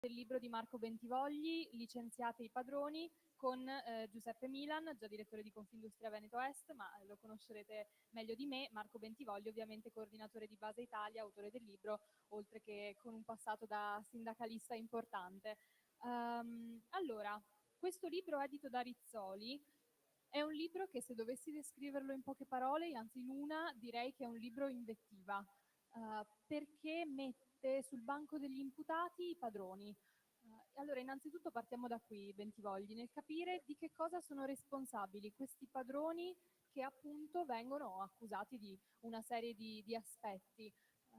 del libro di Marco Bentivogli, Licenziate i padroni, con Giuseppe Milan, già direttore di Confindustria Veneto Est, ma lo conoscerete meglio di me. Marco Bentivogli, ovviamente coordinatore di Base Italia, autore del libro, oltre che con un passato da sindacalista importante. Allora, questo libro edito da Rizzoli è un libro che, se dovessi descriverlo in poche parole, anzi in una, direi che è un libro invettiva, perché mette sul banco degli imputati i padroni. Allora, innanzitutto partiamo da qui, Bentivogli, nel capire di che cosa sono responsabili questi padroni che appunto vengono accusati di una serie di aspetti.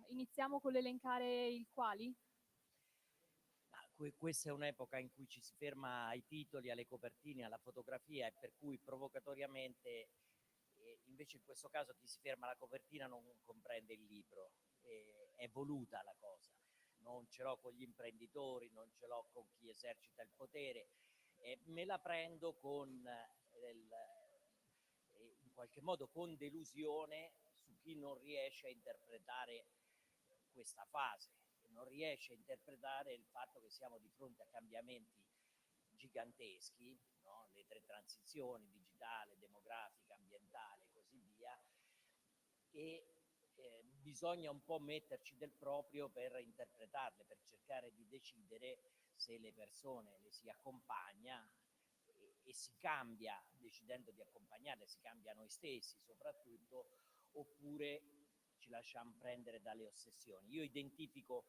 Iniziamo con l'elencare il quali? Questa è un'epoca in cui ci si ferma ai titoli, alle copertine, alla fotografia, e per cui provocatoriamente, invece in questo caso chi si ferma alla copertina non comprende il libro. È voluta la cosa, non ce l'ho con gli imprenditori, non ce l'ho con chi esercita il potere, me la prendo con in qualche modo con delusione su chi non riesce a interpretare questa fase, non riesce a interpretare il fatto che siamo di fronte a cambiamenti giganteschi, no? Le 3 transizioni, digitale, demografica, ambientale e così via, e bisogna un po' metterci del proprio per interpretarle, per cercare di decidere se le persone le si accompagna e si cambia, decidendo di accompagnarle, si cambia noi stessi soprattutto, oppure ci lasciamo prendere dalle ossessioni. Io identifico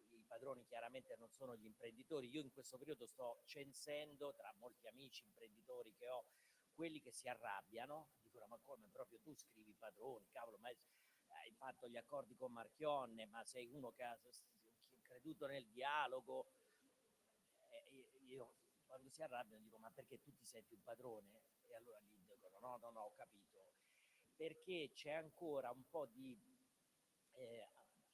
i padroni, chiaramente non sono gli imprenditori. Io in questo periodo sto censendo, tra molti amici imprenditori che ho, quelli che si arrabbiano, dicono: ma come, proprio tu scrivi padroni, cavolo, ma hai fatto gli accordi con Marchionne, ma sei uno che ha creduto nel dialogo. Io quando si arrabbiano dico: ma perché tu ti senti un padrone? E allora gli dicono: no, ho capito, perché c'è ancora un po' di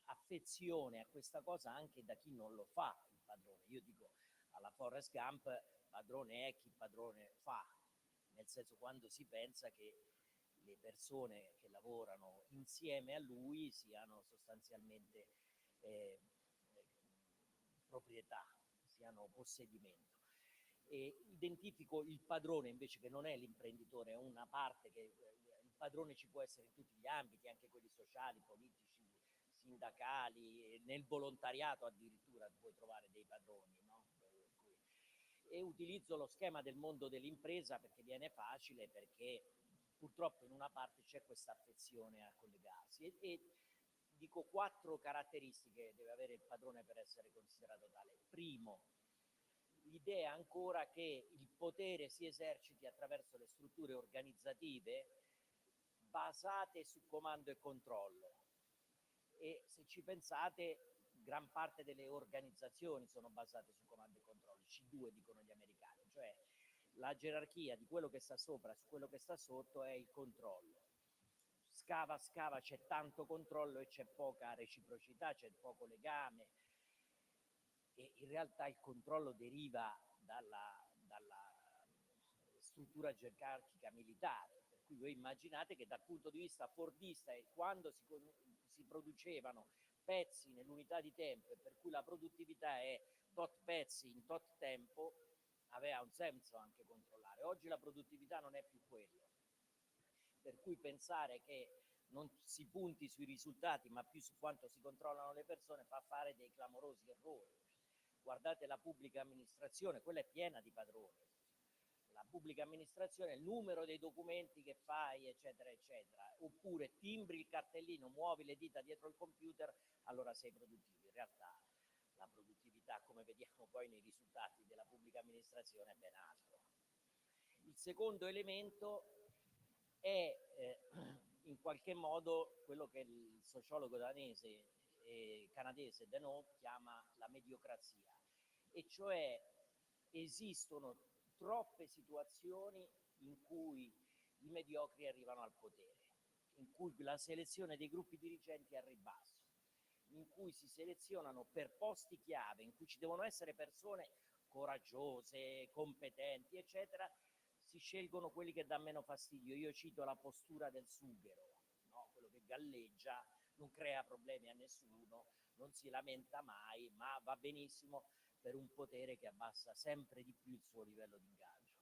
affezione a questa cosa anche da chi non lo fa il padrone. Io dico, alla Forrest Gump, padrone è chi padrone fa, nel senso, quando si pensa che le persone che lavorano insieme a lui siano sostanzialmente proprietà, siano possedimento. E identifico il padrone invece, che non è l'imprenditore, è una parte che il padrone ci può essere in tutti gli ambiti, anche quelli sociali, politici, sindacali, nel volontariato addirittura puoi trovare dei padroni, no? E utilizzo lo schema del mondo dell'impresa perché viene facile, perché purtroppo in una parte c'è questa affezione a collegarsi, e dico 4 caratteristiche deve avere il padrone per essere considerato tale. Primo, l'idea ancora che il potere si eserciti attraverso le strutture organizzative basate su comando e controllo. E se ci pensate, gran parte delle organizzazioni sono basate su comando e controllo, C2 dicono gli americani, cioè la gerarchia di quello che sta sopra su quello che sta sotto è il controllo. Scava, c'è tanto controllo e c'è poca reciprocità, c'è poco legame, e in realtà il controllo deriva dalla struttura gerarchica militare, per cui voi immaginate che dal punto di vista fordista, quando si producevano pezzi nell'unità di tempo, e per cui la produttività è tot pezzi in tot tempo, aveva un senso anche controllare. Oggi la produttività non è più quello, per cui pensare che non si punti sui risultati ma più su quanto si controllano le persone fa fare dei clamorosi errori. Guardate la pubblica amministrazione, quella è piena di padroni. La pubblica amministrazione, il numero dei documenti che fai, eccetera, eccetera, oppure timbri il cartellino, muovi le dita dietro il computer, allora sei produttivo. In realtà la produttività, come vediamo poi nei risultati della pubblica amministrazione, è ben altro. Il secondo elemento è in qualche modo quello che il sociologo danese e canadese Denot chiama la mediocrazia, e cioè esistono troppe situazioni in cui i mediocri arrivano al potere, in cui la selezione dei gruppi dirigenti è al ribasso, in cui si selezionano per posti chiave, in cui ci devono essere persone coraggiose, competenti, eccetera, si scelgono quelli che danno meno fastidio. Io cito la postura del sughero, no? Quello che galleggia, non crea problemi a nessuno, non si lamenta mai, ma va benissimo per un potere che abbassa sempre di più il suo livello di ingaggio.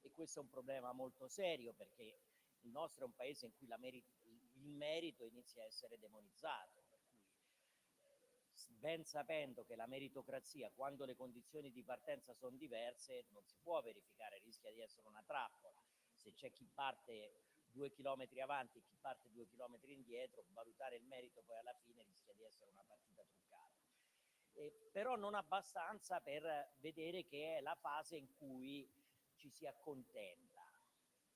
E questo è un problema molto serio, perché il nostro è un paese in cui il merito inizia a essere demonizzato, per cui ben sapendo che la meritocrazia, quando le condizioni di partenza sono diverse, non si può verificare, rischia di essere una trappola. Se c'è chi parte 2 chilometri avanti e chi parte 2 chilometri indietro, valutare il merito poi alla fine rischia di essere una partita truccata. Però non abbastanza per vedere che è la fase in cui ci si accontenta.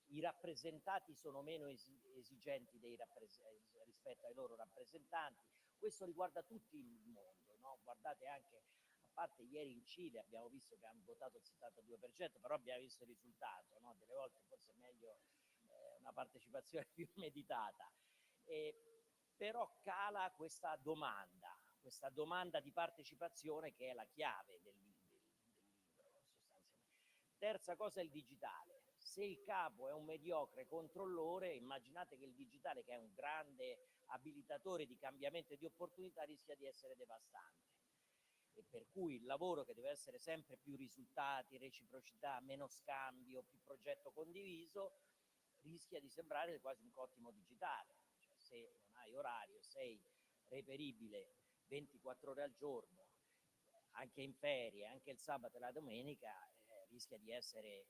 I rappresentati sono meno esigenti rispetto ai loro rappresentanti. Questo riguarda tutto il mondo, no? Guardate anche, a parte ieri in Cile abbiamo visto che hanno votato il 72%, però abbiamo visto il risultato, no? Delle volte forse è meglio una partecipazione più meditata. Però cala questa domanda di partecipazione, che è la chiave del libro sostanzialmente. Terza cosa è il digitale. Se il capo è un mediocre controllore, immaginate che il digitale, che è un grande abilitatore di cambiamento e di opportunità, rischia di essere devastante. E per cui il lavoro, che deve essere sempre più risultati, reciprocità, meno scambio, più progetto condiviso, rischia di sembrare quasi un cottimo digitale. Cioè, se non hai orario, sei reperibile 24 ore al giorno, anche in ferie, anche il sabato e la domenica, rischia di essere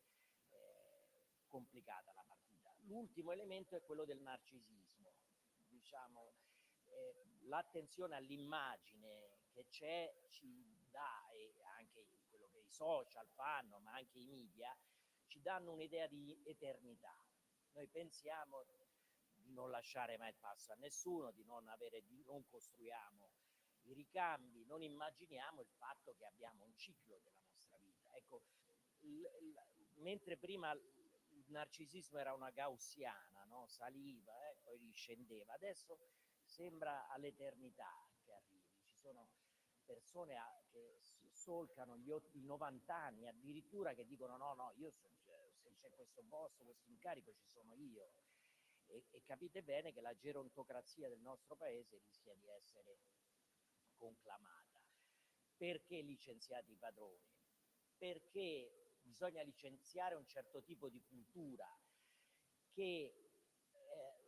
complicata la partita. L'ultimo elemento è quello del narcisismo. Diciamo, l'attenzione all'immagine che c'è ci dà, e anche quello che i social fanno, ma anche i media, ci danno un'idea di eternità. Noi pensiamo di non lasciare mai il passo a nessuno, di non costruiamo i ricambi, non immaginiamo il fatto che abbiamo un ciclo della nostra vita. Ecco, mentre prima il narcisismo era una gaussiana, no? Saliva, poi riscendeva, adesso sembra all'eternità che arrivi. Ci sono persone che solcano i 90 anni addirittura, che dicono no, io se c'è questo posto, questo incarico, ci sono io. E capite bene che la gerontocrazia del nostro paese rischia di essere conclamata. Perché licenziati i padroni? Perché bisogna licenziare un certo tipo di cultura che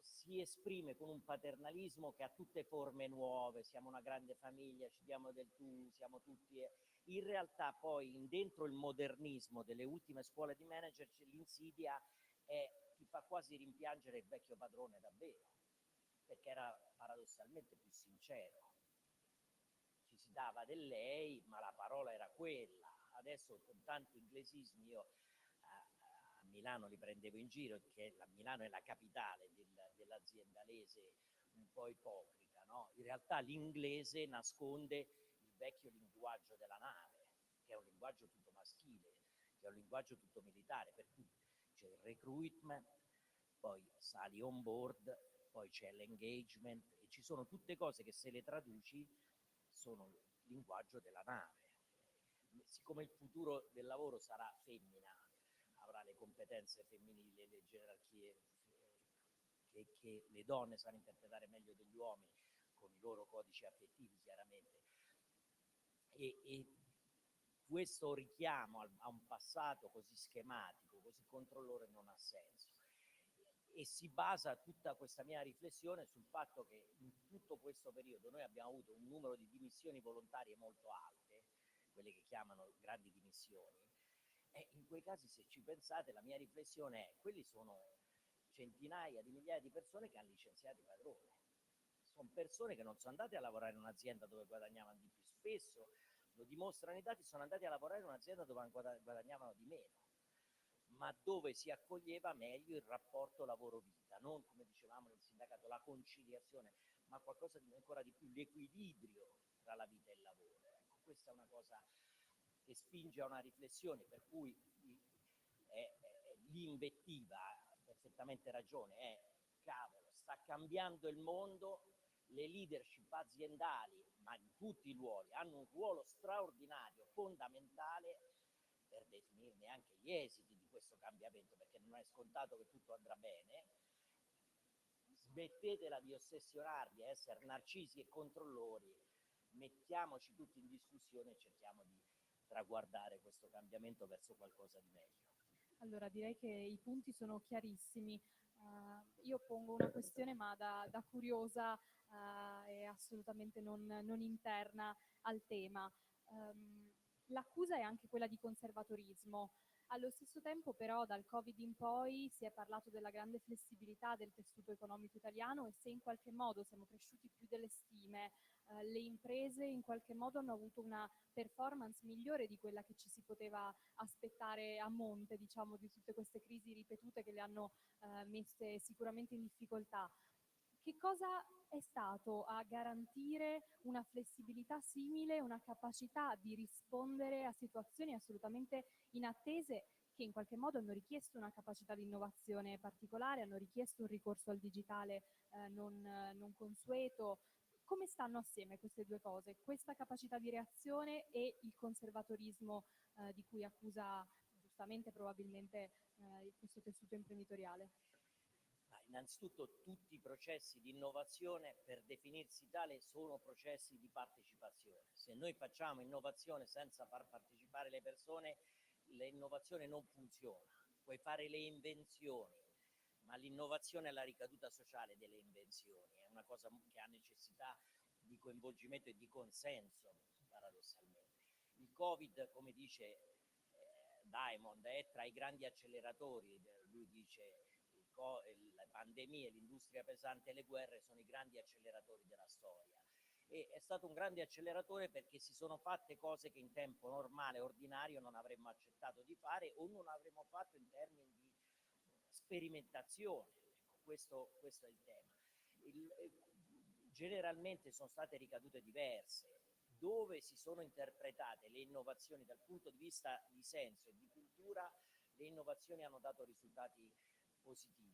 si esprime con un paternalismo che ha tutte forme nuove. Siamo una grande famiglia, ci diamo del tu, siamo tutti. In realtà poi dentro il modernismo delle ultime scuole di manager l'insidia ti fa quasi rimpiangere il vecchio padrone davvero, perché era paradossalmente più sincero. Ci si dava del lei, ma la parola era quella. Adesso con tanti inglesismi, io a Milano li prendevo in giro, perché Milano è la capitale dell'aziendalese un po' ipocrita, no? In realtà l'inglese nasconde il vecchio linguaggio della nave, che è un linguaggio tutto maschile, che è un linguaggio tutto militare, per cui c'è il recruitment, poi sali on board, poi c'è l'engagement, e ci sono tutte cose che, se le traduci, sono il linguaggio della nave. Siccome il futuro del lavoro sarà femmina, avrà le competenze femminili, le gerarchie che le donne sanno interpretare meglio degli uomini, con i loro codici affettivi chiaramente. E questo richiamo a un passato così schematico, così controllore, non ha senso. E si basa tutta questa mia riflessione sul fatto che in tutto questo periodo noi abbiamo avuto un numero di dimissioni volontarie molto alte, quelle che chiamano grandi dimissioni, e in quei casi, se ci pensate, la mia riflessione è: quelli sono centinaia di migliaia di persone che hanno licenziato i padroni. Sono persone che non sono andate a lavorare in un'azienda dove guadagnavano di più, spesso, lo dimostrano i dati, sono andati a lavorare in un'azienda dove guadagnavano di meno, ma dove si accoglieva meglio il rapporto lavoro-vita, non, come dicevamo nel sindacato, la conciliazione, ma qualcosa di ancora di più, l'equilibrio tra la vita e il lavoro. Ecco, questa è una cosa che spinge a una riflessione, per cui l'invettiva ha perfettamente ragione, cavolo, sta cambiando il mondo, le leadership aziendali, ma in tutti i ruoli, hanno un ruolo straordinario, fondamentale, per definirne anche gli esiti di questo cambiamento, perché non è scontato che tutto andrà bene. Smettetela di ossessionarvi a essere narcisi e controllori, mettiamoci tutti in discussione e cerchiamo di traguardare questo cambiamento verso qualcosa di meglio. Allora, direi che i punti sono chiarissimi. Io pongo una questione, ma da curiosa e assolutamente non interna al tema. L'accusa è anche quella di conservatorismo. Allo stesso tempo, però, dal Covid in poi si è parlato della grande flessibilità del tessuto economico italiano e se in qualche modo siamo cresciuti più delle stime, le imprese in qualche modo hanno avuto una performance migliore di quella che ci si poteva aspettare a monte, diciamo, di tutte queste crisi ripetute che le hanno messe sicuramente in difficoltà. Che cosa è stato a garantire una flessibilità simile, una capacità di rispondere a situazioni assolutamente inattese che in qualche modo hanno richiesto una capacità di innovazione particolare, hanno richiesto un ricorso al digitale non consueto? Come stanno assieme queste due cose? Questa capacità di reazione e il conservatorismo di cui accusa giustamente probabilmente questo tessuto imprenditoriale? Ma innanzitutto tutti i processi di innovazione, per definirsi tale, sono processi di partecipazione. Se noi facciamo innovazione senza far partecipare le persone, l'innovazione non funziona. Puoi fare le invenzioni, ma l'innovazione è la ricaduta sociale delle invenzioni, è una cosa che ha necessità di coinvolgimento e di consenso, paradossalmente. Il Covid, come dice Diamond, è tra i grandi acceleratori. Lui dice le pandemie, l'industria pesante e le guerre sono i grandi acceleratori della storia. E è stato un grande acceleratore perché si sono fatte cose che in tempo normale, ordinario, non avremmo accettato di fare o non avremmo fatto in termini di sperimentazione. Questo è il tema. Generalmente sono state ricadute diverse. Dove si sono interpretate le innovazioni dal punto di vista di senso e di cultura, le innovazioni hanno dato risultati positivi.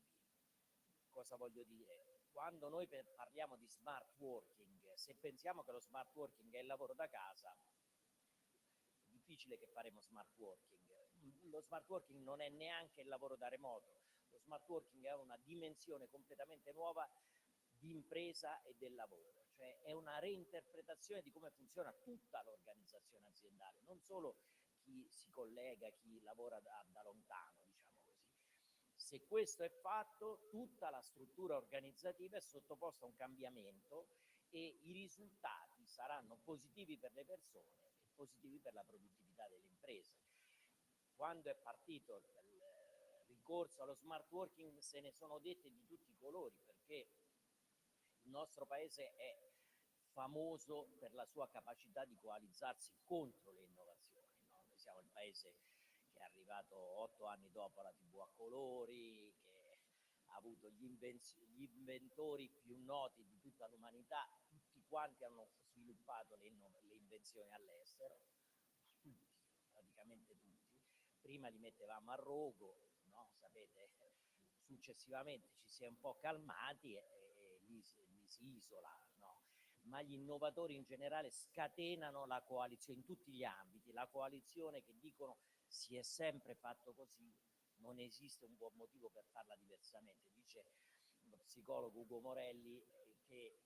Cosa voglio dire? Quando noi parliamo di smart working, se pensiamo che lo smart working è il lavoro da casa, è difficile che faremo smart working. Lo smart working non è neanche il lavoro da remoto, lo smart working è una dimensione completamente nuova di impresa e del lavoro, cioè è una reinterpretazione di come funziona tutta l'organizzazione aziendale, non solo chi si collega, chi lavora da lontano, diciamo così. Se questo è fatto, tutta la struttura organizzativa è sottoposta a un cambiamento e i risultati saranno positivi per le persone e positivi per la produttività delle imprese. Quando è partito il ricorso allo smart working se ne sono dette di tutti i colori, perché il nostro paese è famoso per la sua capacità di coalizzarsi contro le innovazioni, no? Noi siamo il paese che è arrivato 8 anni dopo la TV a colori, che ha avuto gli inventori più noti di tutta l'umanità, tutti quanti hanno sviluppato le invenzioni all'estero, tutti, praticamente tutti. Prima li mettevamo a rogo, no? Sapete, successivamente ci si è un po' calmati e li si isola, no? Ma gli innovatori in generale scatenano la coalizione in tutti gli ambiti, la coalizione che dicono si è sempre fatto così, non esiste un buon motivo per farla diversamente. Dice lo psicologo Ugo Morelli che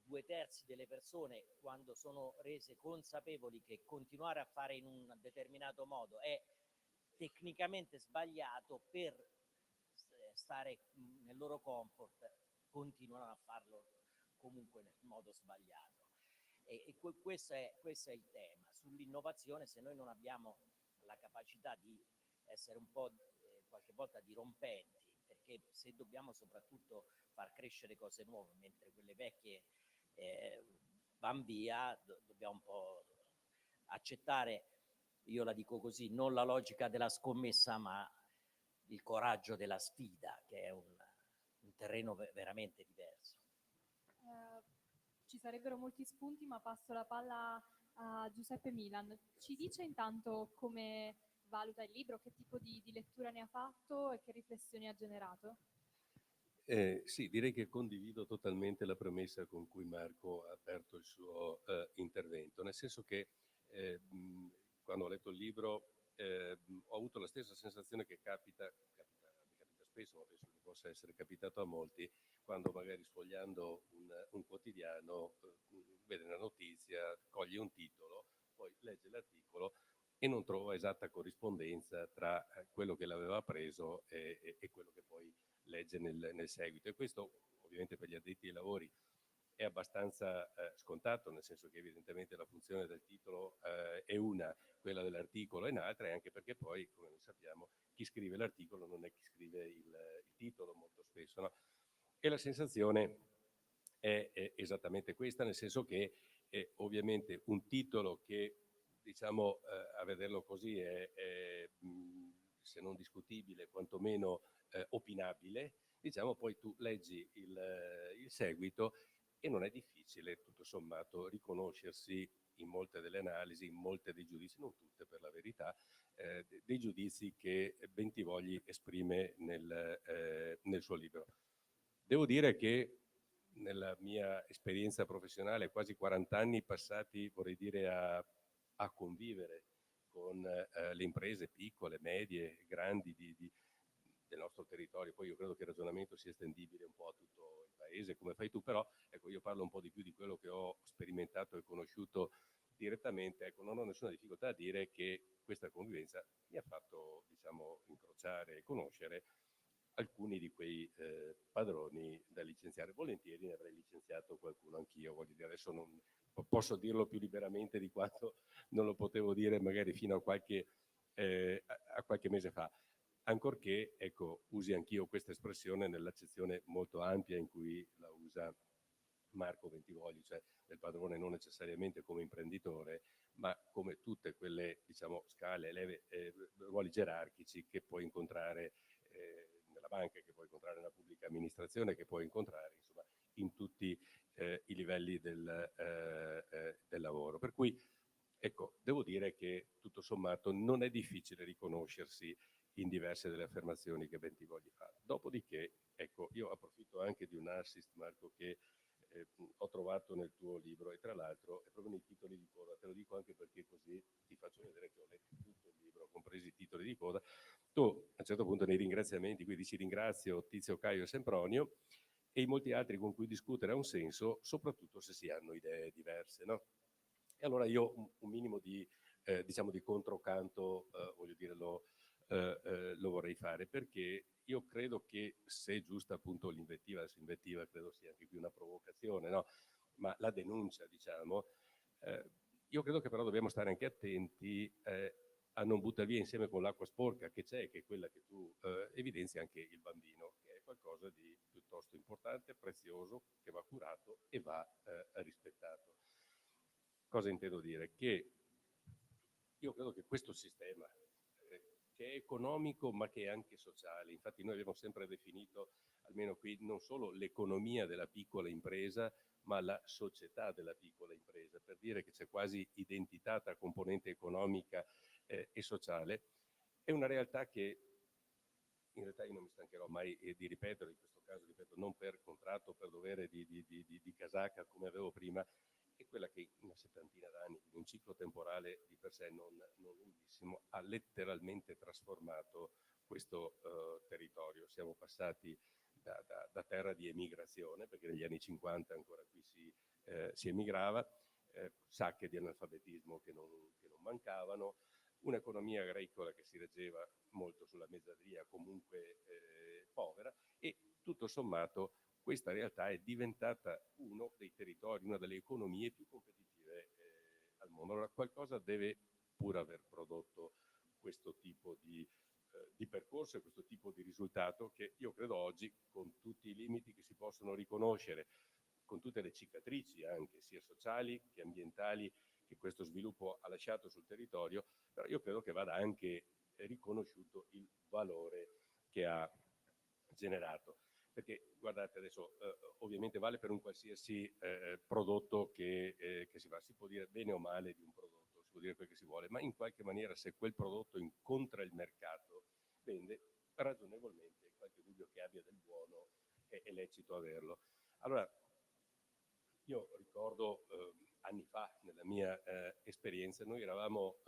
2/3 delle persone, quando sono rese consapevoli che continuare a fare in un determinato modo è tecnicamente sbagliato, per stare nel loro comfort continuano a farlo comunque nel modo sbagliato. E questo è il tema. Sull'innovazione, se noi non abbiamo la capacità di essere un po' qualche volta dirompenti, perché se dobbiamo soprattutto far crescere cose nuove, mentre quelle vecchie van via, dobbiamo un po' accettare, io la dico così, non la logica della scommessa, ma il coraggio della sfida, che è un terreno veramente diverso. Ci sarebbero molti spunti, ma passo la palla a Giuseppe Milan. Ci dice intanto come valuta il libro, che tipo di lettura ne ha fatto e che riflessioni ha generato? Sì, direi che condivido totalmente la premessa con cui Marco ha aperto il suo intervento, nel senso che quando ho letto il libro ho avuto la stessa sensazione che mi capita spesso, ma penso che possa essere capitato a molti, quando magari sfogliando un quotidiano vede una notizia, coglie un titolo, poi legge l'articolo e non trova esatta corrispondenza tra quello che l'aveva preso e quello che poi legge nel seguito. E questo ovviamente per gli addetti ai lavori è abbastanza scontato, nel senso che evidentemente la funzione del titolo è una, quella dell'articolo è un'altra, e anche perché poi, come noi sappiamo, chi scrive l'articolo non è chi scrive il titolo molto spesso, no? E la sensazione è esattamente questa, nel senso che ovviamente un titolo che, diciamo, a vederlo così se non discutibile, quantomeno opinabile, diciamo, poi tu leggi il seguito e non è difficile, tutto sommato, riconoscersi in molte delle analisi, in molte dei giudizi, non tutte per la verità, dei giudizi che Bentivogli esprime nel suo libro. Devo dire che nella mia esperienza professionale, quasi 40 anni passati, vorrei dire, a convivere con le imprese piccole, medie, grandi del nostro territorio. Poi io credo che il ragionamento sia estendibile un po' a tutto il paese, come fai tu, però ecco, io parlo un po' di più di quello che ho sperimentato e conosciuto direttamente. Ecco, non ho nessuna difficoltà a dire che questa convivenza mi ha fatto, diciamo, incrociare e conoscere alcuni di quei padroni da licenziare. Volentieri ne avrei licenziato qualcuno anch'io, voglio dire, adesso non posso dirlo più liberamente di quanto non lo potevo dire magari fino a qualche mese fa, ancorché, ecco, usi anch'io questa espressione nell'accezione molto ampia in cui la usa Marco Bentivogli, cioè del padrone non necessariamente come imprenditore, ma come tutte quelle, diciamo, scale, leve, ruoli gerarchici che puoi incontrare nella banca, che puoi incontrare nella pubblica amministrazione, che puoi incontrare, insomma, in tutti i livelli del lavoro. Per cui, ecco, devo dire che tutto sommato non è difficile riconoscersi in diverse delle affermazioni che Bentivogli fa. Dopodiché, ecco, io approfitto anche di un assist, Marco, che ho trovato nel tuo libro, e tra l'altro è proprio nei titoli di coda, te lo dico anche perché così ti faccio vedere che ho letto tutto il libro, compresi i titoli di coda. Tu a un certo punto nei ringraziamenti qui dici: ringrazio Tizio, Caio e Sempronio, e i molti altri con cui discutere ha un senso, soprattutto se si hanno idee diverse, no? E allora io un minimo diciamo di controcanto, voglio dire, lo vorrei fare, perché io credo che, se è giusta appunto l'invettiva, adesso invettiva credo sia anche più una provocazione, no? Ma la denuncia, diciamo, io credo che però dobbiamo stare anche attenti a non buttare via insieme con l'acqua sporca che c'è, che è quella che tu evidenzi, anche il bambino, che è qualcosa di piuttosto importante, prezioso, che va curato e va rispettato. Cosa intendo dire? Che io credo che questo sistema, che è economico ma che è anche sociale, infatti noi abbiamo sempre definito, almeno qui, non solo l'economia della piccola impresa, ma la società della piccola impresa, per dire che c'è quasi identità tra componente economica e sociale, è una realtà che in realtà io non mi stancherò mai di ripetere, in questo caso ripeto non per contratto, per dovere di casacca come avevo prima, è quella che in una settantina d'anni, in un ciclo temporale di per sé non lunghissimo, ha letteralmente trasformato questo territorio. Siamo passati da terra di emigrazione, perché negli anni 50 ancora qui si emigrava, sacche di analfabetismo che non mancavano, un'economia agricola che si reggeva molto sulla mezzadria, comunque povera, e tutto sommato questa realtà è diventata uno dei territori, una delle economie più competitive al mondo. Allora qualcosa deve pur aver prodotto questo tipo di percorso e questo tipo di risultato, che io credo oggi, con tutti i limiti che si possono riconoscere, con tutte le cicatrici anche sia sociali che ambientali che questo sviluppo ha lasciato sul territorio, però io credo che vada anche riconosciuto il valore che ha generato. Perché guardate adesso, ovviamente vale per un qualsiasi prodotto che si fa, si può dire bene o male di un prodotto, si può dire quel che si vuole, ma in qualche maniera se quel prodotto incontra il mercato, vende, ragionevolmente qualche dubbio che abbia del buono è lecito averlo. Allora, io ricordo anni fa, nella mia esperienza, noi eravamo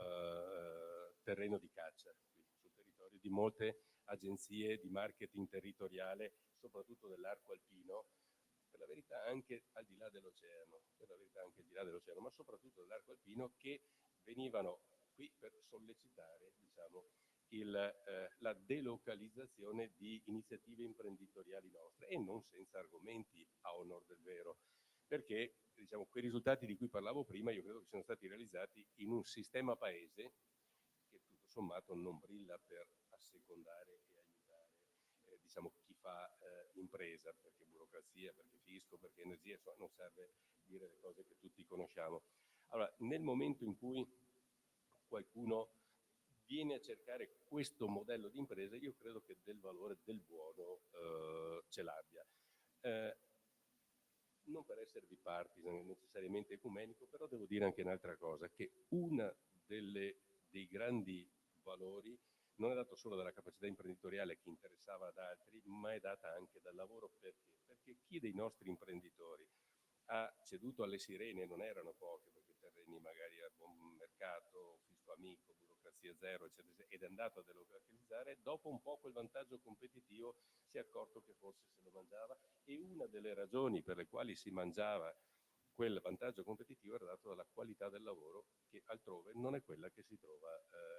terreno di caccia qui sul territorio di molte agenzie di marketing territoriale, soprattutto dell'arco alpino, per la verità anche al di là dell'oceano, ma soprattutto dell'arco alpino, che venivano qui per sollecitare, diciamo, la delocalizzazione di iniziative imprenditoriali nostre, e non senza argomenti, a onor del vero, perché diciamo, quei risultati di cui parlavo prima io credo che siano stati realizzati in un sistema paese che tutto sommato non brilla per assecondare e aiutare diciamo, chi fa impresa, perché burocrazia, perché fisco, perché energia, insomma, non serve dire le cose che tutti conosciamo. Allora, nel momento in cui qualcuno viene a cercare questo modello di impresa, io credo che del valore, del buono ce l'abbia. Non per essere bipartisan, necessariamente ecumenico, però devo dire anche un'altra cosa, che una dei grandi valori non è dato solo dalla capacità imprenditoriale che interessava ad altri, ma è data anche dal lavoro. Perché chi dei nostri imprenditori ha ceduto alle sirene, non erano poche, perché terreni magari a buon mercato, fisco amico, burocrazia zero, eccetera, ed è andato a delocalizzare, dopo un po' quel vantaggio competitivo si è accorto che forse se lo mangiava, e una delle ragioni per le quali si mangiava quel vantaggio competitivo era dato dalla qualità del lavoro, che altrove non è quella che si trova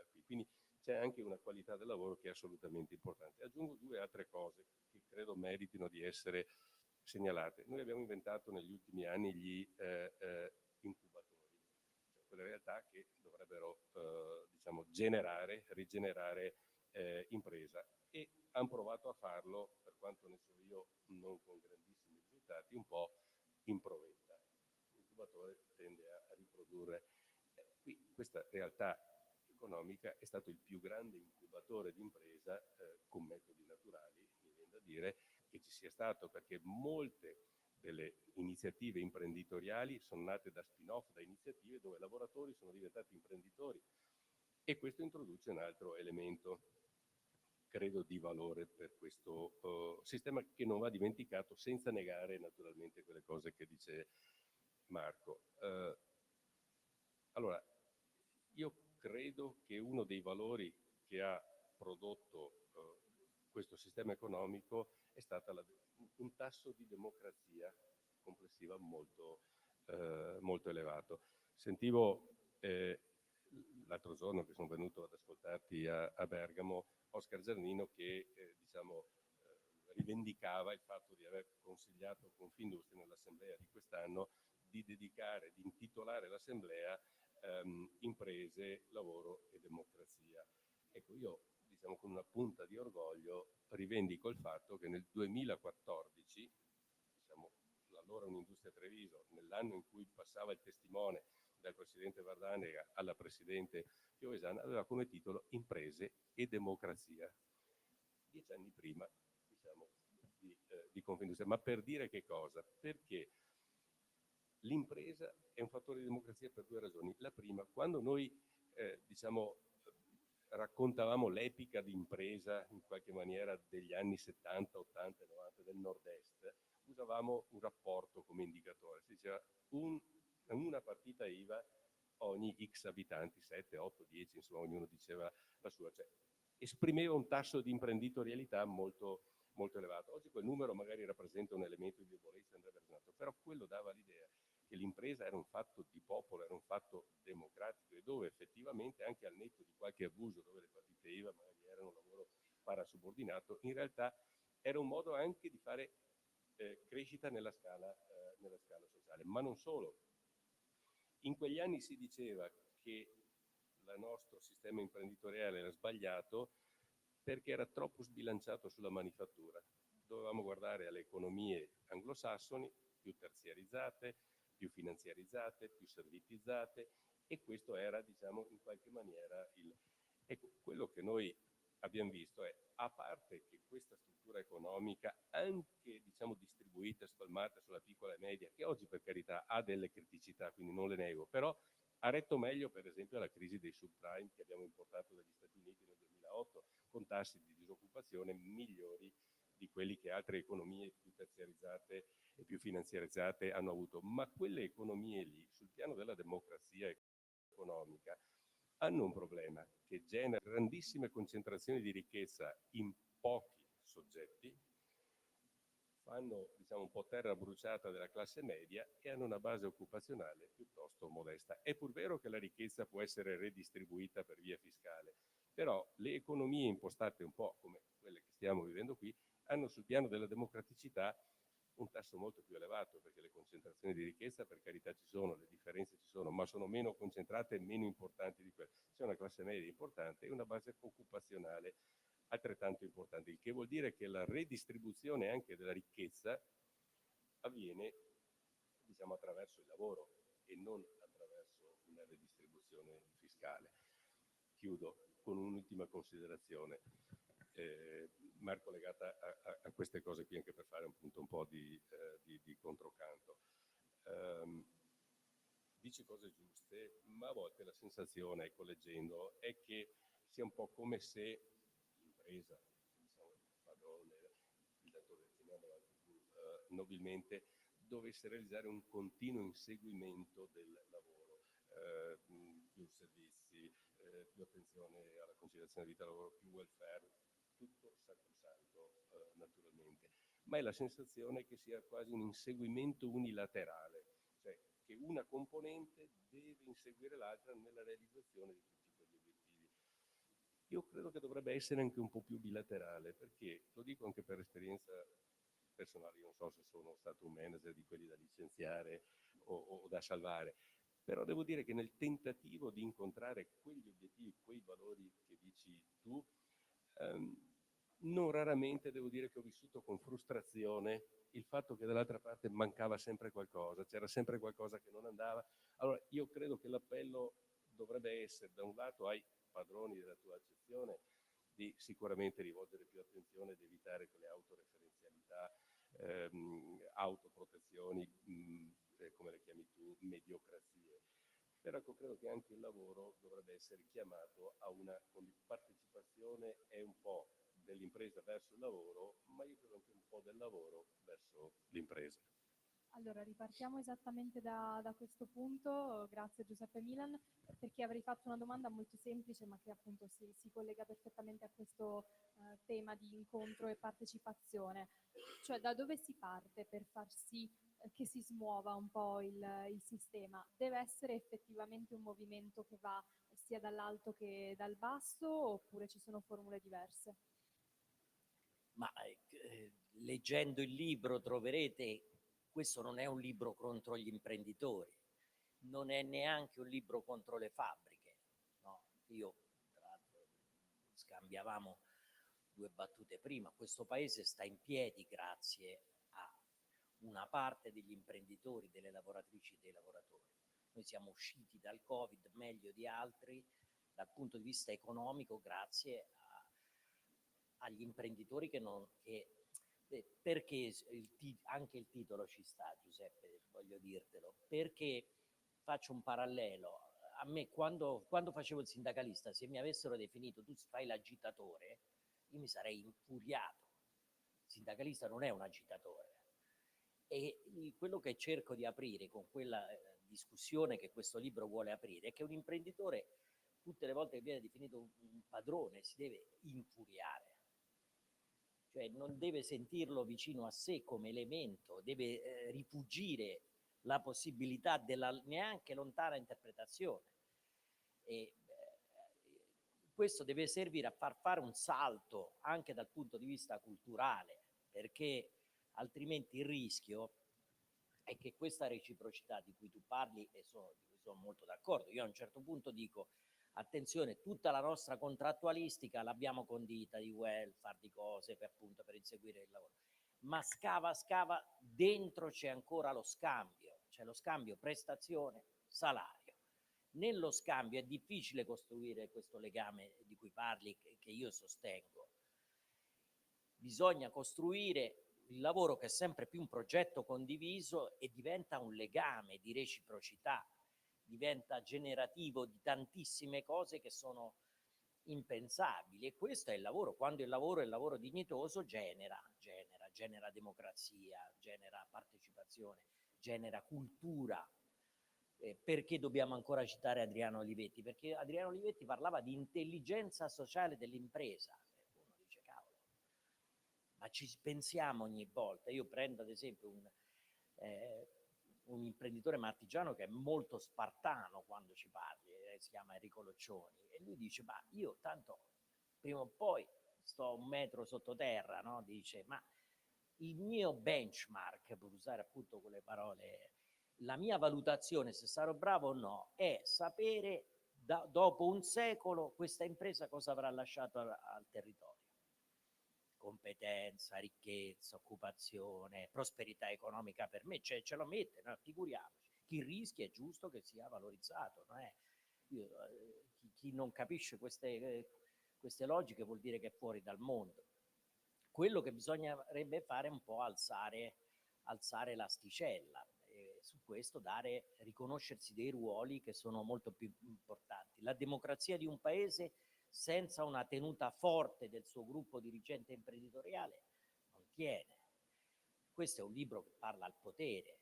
qui. Quindi c'è anche una qualità del lavoro che è assolutamente importante. Aggiungo due altre cose che credo meritino di essere segnalate. Noi abbiamo inventato negli ultimi anni gli incubatori, cioè quelle realtà che dovrebbero diciamo, rigenerare impresa, e hanno provato a farlo, per quanto ne so io, non con grandissimi risultati, un po' in provetta. L'incubatore tende a riprodurre. Qui questa realtà economica è stato il più grande incubatore di impresa con metodi naturali, mi viene da dire, che ci sia stato, perché molte delle iniziative imprenditoriali sono nate da spin-off, da iniziative dove lavoratori sono diventati imprenditori, e questo introduce un altro elemento, credo, di valore per questo sistema, che non va dimenticato, senza negare naturalmente quelle cose che dice Marco. Allora, io credo che uno dei valori che ha prodotto questo sistema economico è stato un tasso di democrazia complessiva molto elevato. Sentivo l'altro giorno, che sono venuto ad ascoltarti a Bergamo, Oscar Giannino che diciamo, rivendicava il fatto di aver consigliato Confindustria nell'assemblea di quest'anno di intitolare l'assemblea imprese, lavoro e democrazia. Ecco, io diciamo con una punta di orgoglio rivendico il fatto che nel 2014, diciamo, allora Un'Industria Treviso, nell'anno in cui passava il testimone dal presidente Vardanega alla presidente Piovesana, aveva come titolo Imprese e democrazia. 10 anni prima, diciamo, di Confindustria. Ma per dire che cosa? Perché l'impresa è un fattore di democrazia per due ragioni. La prima, quando noi diciamo, raccontavamo l'epica di impresa in qualche maniera degli anni 70, 80 e 90 del nord-est, usavamo un rapporto come indicatore. Si diceva una partita IVA ogni X abitanti, 7, 8, 10, insomma ognuno diceva la sua. Cioè, esprimeva un tasso di imprenditorialità molto elevato. Oggi quel numero magari rappresenta un elemento di debolezza, andrebbe ragionato, però quello dava l'idea che l'impresa era un fatto di popolo, era un fatto democratico, e dove effettivamente, anche al netto di qualche abuso, dove le partite IVA magari erano un lavoro parasubordinato, in realtà era un modo anche di fare crescita nella scala sociale. Ma non solo. In quegli anni si diceva che il nostro sistema imprenditoriale era sbagliato perché era troppo sbilanciato sulla manifattura. Dovevamo guardare alle economie anglosassoni, più terziarizzate, più finanziarizzate, più servitizzate, e questo era, diciamo, in qualche maniera il... Ecco, quello che noi abbiamo visto è, a parte che questa struttura economica, anche diciamo distribuita, spalmata sulla piccola e media, che oggi per carità ha delle criticità, quindi non le nego, però ha retto meglio per esempio alla crisi dei subprime che abbiamo importato dagli Stati Uniti nel 2008, con tassi di disoccupazione migliori di quelli che altre economie più terziarizzate e più finanziarizzate hanno avuto. Ma quelle economie lì, sul piano della democrazia economica, hanno un problema che genera grandissime concentrazioni di ricchezza in pochi soggetti, fanno diciamo, un po' terra bruciata della classe media e hanno una base occupazionale piuttosto modesta. È pur vero che la ricchezza può essere redistribuita per via fiscale, però le economie impostate un po' come quelle che stiamo vivendo qui hanno sul piano della democraticità un tasso molto più elevato, perché le concentrazioni di ricchezza, per carità ci sono, le differenze ci sono, ma sono meno concentrate e meno importanti di quelle. C'è una classe media importante e una base occupazionale altrettanto importante, il che vuol dire che la redistribuzione anche della ricchezza avviene diciamo, attraverso il lavoro e non attraverso una redistribuzione fiscale. Chiudo con un'ultima considerazione. Marco, legata a queste cose qui, anche per fare appunto un po' di controcanto. Dice cose giuste, ma a volte la sensazione, ecco, leggendo, è che sia un po' come se l'impresa, diciamo, il padrone, il datore, chiamiamola più nobilmente, dovesse realizzare un continuo inseguimento del lavoro, più servizi, più attenzione alla conciliazione vita-lavoro, più welfare, tutto sacrosanto naturalmente, ma è la sensazione che sia quasi un inseguimento unilaterale, cioè che una componente deve inseguire l'altra nella realizzazione di tutti quegli obiettivi. Io credo che dovrebbe essere anche un po' più bilaterale, perché lo dico anche per esperienza personale, io non so se sono stato un manager di quelli da licenziare o da salvare, però devo dire che nel tentativo di incontrare quegli obiettivi, quei valori che dici tu, non raramente devo dire che ho vissuto con frustrazione il fatto che dall'altra parte mancava sempre qualcosa, c'era sempre qualcosa che non andava. Allora io credo che l'appello dovrebbe essere da un lato ai padroni della tua accezione di sicuramente rivolgere più attenzione ed evitare quelle autoreferenzialità, autoprotezioni, come le chiami tu, mediocrazie. Però ecco, credo che anche il lavoro dovrebbe essere chiamato a una partecipazione e un po' dell'impresa verso il lavoro, ma io credo anche un po' del lavoro verso l'impresa. Allora, ripartiamo esattamente da questo punto, grazie Giuseppe Milan, perché avrei fatto una domanda molto semplice, ma che appunto si collega perfettamente a questo tema di incontro e partecipazione. Cioè, da dove si parte per far sì che si smuova un po' il sistema? Deve essere effettivamente un movimento che va sia dall'alto che dal basso, oppure ci sono formule diverse? Ma leggendo il libro troverete, questo non è un libro contro gli imprenditori, non è neanche un libro contro le fabbriche, no? Io, tra l'altro, scambiavamo due battute prima, questo paese sta in piedi grazie a una parte degli imprenditori, delle lavoratrici e dei lavoratori. Noi siamo usciti dal Covid meglio di altri dal punto di vista economico grazie agli imprenditori perché anche il titolo ci sta, Giuseppe, voglio dirtelo, perché faccio un parallelo. A me quando facevo il sindacalista, se mi avessero definito tu fai l'agitatore, io mi sarei infuriato. Il sindacalista non è un agitatore. E quello che cerco di aprire con quella discussione che questo libro vuole aprire è che un imprenditore, tutte le volte che viene definito un padrone, si deve infuriare. Cioè non deve sentirlo vicino a sé come elemento, deve rifugire la possibilità della neanche lontana interpretazione. E questo deve servire a far fare un salto anche dal punto di vista culturale, perché altrimenti il rischio è che questa reciprocità di cui tu parli, e di cui sono molto d'accordo, io a un certo punto dico attenzione, tutta la nostra contrattualistica l'abbiamo condita di welfare, di cose appunto per inseguire il lavoro, ma scava, dentro c'è ancora lo scambio, c'è lo scambio prestazione-salario. Nello scambio è difficile costruire questo legame di cui parli, che io sostengo. Bisogna costruire il lavoro che è sempre più un progetto condiviso e diventa un legame di reciprocità, diventa generativo di tantissime cose che sono impensabili, e questo è il lavoro. Quando il lavoro dignitoso genera democrazia, genera partecipazione, genera cultura. Perché dobbiamo ancora citare Adriano Olivetti? Perché Adriano Olivetti parlava di intelligenza sociale dell'impresa. Uno dice, cavolo, ma ci pensiamo ogni volta. Io prendo ad esempio un imprenditore marchigiano che è molto spartano quando ci parli, si chiama Enrico Loccioni, e lui dice, ma io tanto prima o poi sto 1 metro sottoterra, no? Dice, ma il mio benchmark, per usare appunto quelle parole, la mia valutazione se sarò bravo o no è sapere dopo un secolo questa impresa cosa avrà lasciato al territorio. Competenza, ricchezza, occupazione, prosperità economica per me, ce lo mette, no? Figuriamoci. Chi rischia è giusto che sia valorizzato, non è? Chi non capisce queste logiche vuol dire che è fuori dal mondo. Quello che bisognerebbe fare è un po' alzare l'asticella, e su questo riconoscersi dei ruoli che sono molto più importanti. La democrazia di un paese senza una tenuta forte del suo gruppo dirigente imprenditoriale non tiene. Questo è un libro che parla al potere,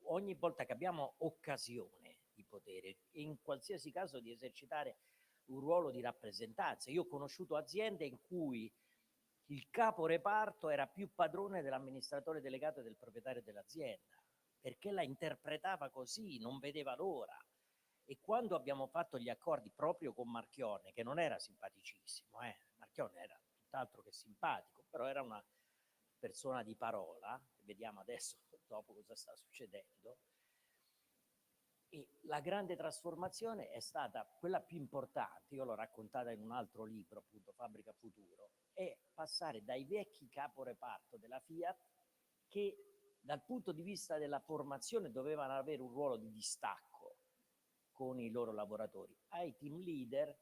ogni volta che abbiamo occasione di potere, in qualsiasi caso di esercitare un ruolo di rappresentanza. Io ho conosciuto aziende in cui il capo reparto era più padrone dell'amministratore delegato e del proprietario dell'azienda, perché la interpretava così, non vedeva l'ora. E quando abbiamo fatto gli accordi proprio con Marchionne, che non era simpaticissimo, Marchionne era tutt'altro che simpatico, però era una persona di parola, vediamo adesso dopo cosa sta succedendo, e la grande trasformazione è stata quella più importante, io l'ho raccontata in un altro libro, appunto Fabbrica Futuro, è passare dai vecchi caporeparto della Fiat che dal punto di vista della formazione dovevano avere un ruolo di distacco con i loro lavoratori, ai team leader,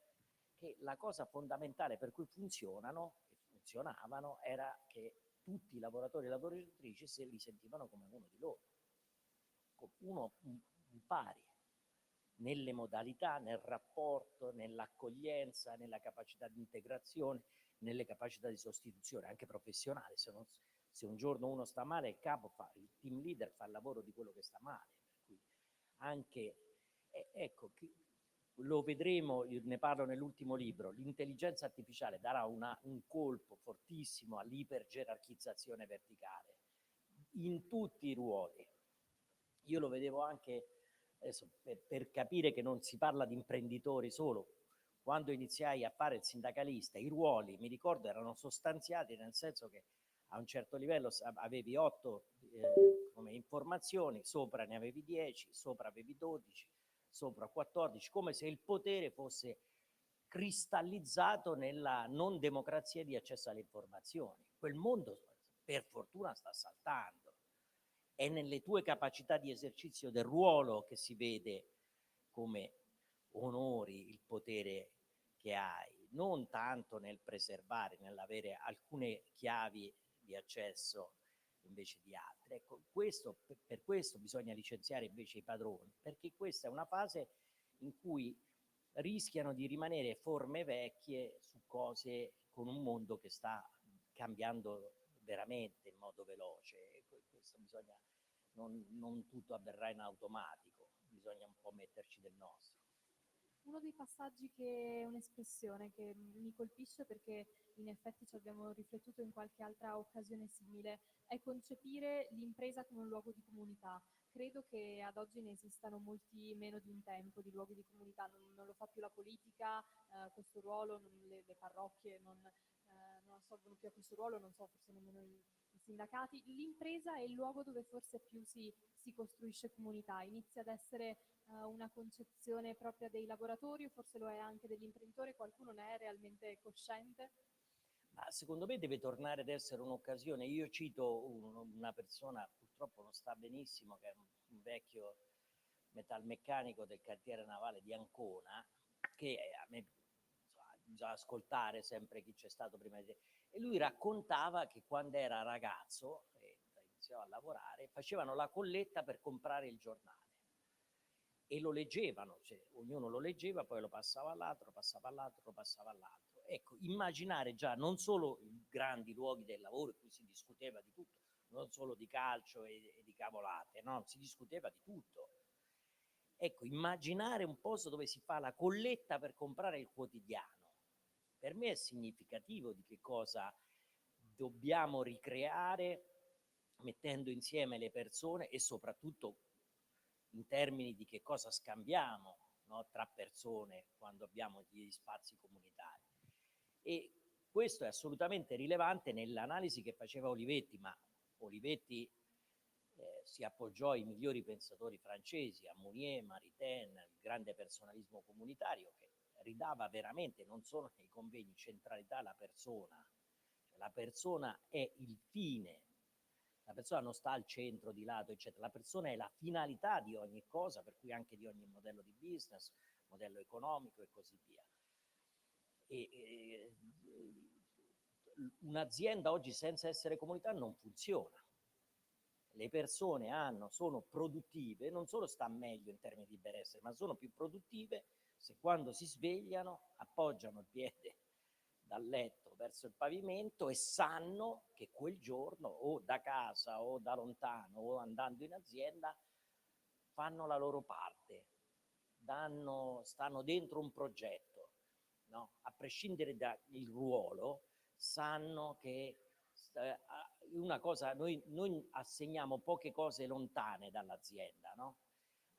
che la cosa fondamentale per cui funzionavano era che tutti i lavoratori e lavoratrici se li sentivano come uno di loro, uno pari nelle modalità, nel rapporto, nell'accoglienza, nella capacità di integrazione, nelle capacità di sostituzione anche professionale. Se un giorno uno sta male, il team leader fa il lavoro di quello che sta male, per cui anche ecco, lo vedremo, ne parlo nell'ultimo libro, l'intelligenza artificiale darà un colpo fortissimo all'ipergerarchizzazione verticale in tutti i ruoli. Io lo vedevo anche adesso, per capire che non si parla di imprenditori solo. Quando iniziai a fare il sindacalista, i ruoli, mi ricordo, erano sostanziati, nel senso che a un certo livello avevi 8 come informazioni, sopra ne avevi 10, sopra avevi 12, sopra 14, come se il potere fosse cristallizzato nella non democrazia di accesso alle informazioni. Quel mondo per fortuna sta saltando. È nelle tue capacità di esercizio del ruolo che si vede come onori il potere che hai, non tanto nel preservare, nell'avere alcune chiavi di accesso invece di altre. Ecco, per questo bisogna licenziare invece i padroni, perché questa è una fase in cui rischiano di rimanere forme vecchie su cose con un mondo che sta cambiando veramente in modo veloce. Questo bisogna, non tutto avverrà in automatico, bisogna un po' metterci del nostro. Uno dei passaggi che è un'espressione che mi colpisce, perché in effetti ci abbiamo riflettuto in qualche altra occasione simile, è concepire l'impresa come un luogo di comunità. Credo che ad oggi ne esistano molti meno di un tempo di luoghi di comunità, non lo fa più la politica, questo ruolo, le parrocchie non assolvono più a questo ruolo, non so, forse nemmeno i sindacati. L'impresa è il luogo dove forse più si costruisce comunità, inizia ad essere una concezione propria dei lavoratori, o forse lo è anche degli imprenditori, qualcuno ne è realmente cosciente? Ma secondo me deve tornare ad essere un'occasione. Io cito una persona, purtroppo non sta benissimo, che è un vecchio metalmeccanico del cantiere navale di Ancona, che a me bisogna ascoltare sempre chi c'è stato prima di te. E lui raccontava che quando era ragazzo e iniziò a lavorare, facevano la colletta per comprare il giornale e lo leggevano, cioè, ognuno lo leggeva, poi lo passava all'altro, passava all'altro, passava all'altro. Ecco, immaginare già non solo i grandi luoghi del lavoro in cui si discuteva di tutto, non solo di calcio e di cavolate, no? Si discuteva di tutto. Ecco, immaginare un posto dove si fa la colletta per comprare il quotidiano, per me è significativo di che cosa dobbiamo ricreare mettendo insieme le persone e soprattutto in termini di che cosa scambiamo, no, tra persone quando abbiamo gli spazi comunitari. E questo è assolutamente rilevante nell'analisi che faceva Olivetti, ma Olivetti si appoggiò ai migliori pensatori francesi, a Mounier, Maritain, il grande personalismo comunitario che ridava veramente, non solo nei convegni, centralità alla persona. Cioè, la persona è il fine, la persona non sta al centro, di lato, eccetera. La persona è la finalità di ogni cosa, per cui anche di ogni modello di business, modello economico e così via. Un'azienda oggi senza essere comunità non funziona. Le persone sono produttive, non solo sta meglio in termini di benessere, ma sono più produttive se quando si svegliano appoggiano il piede dal letto verso il pavimento e sanno che quel giorno o da casa o da lontano o andando in azienda fanno la loro parte, stanno dentro un progetto, no? A prescindere dal ruolo, sanno che una cosa, noi assegniamo poche cose lontane dall'azienda, no?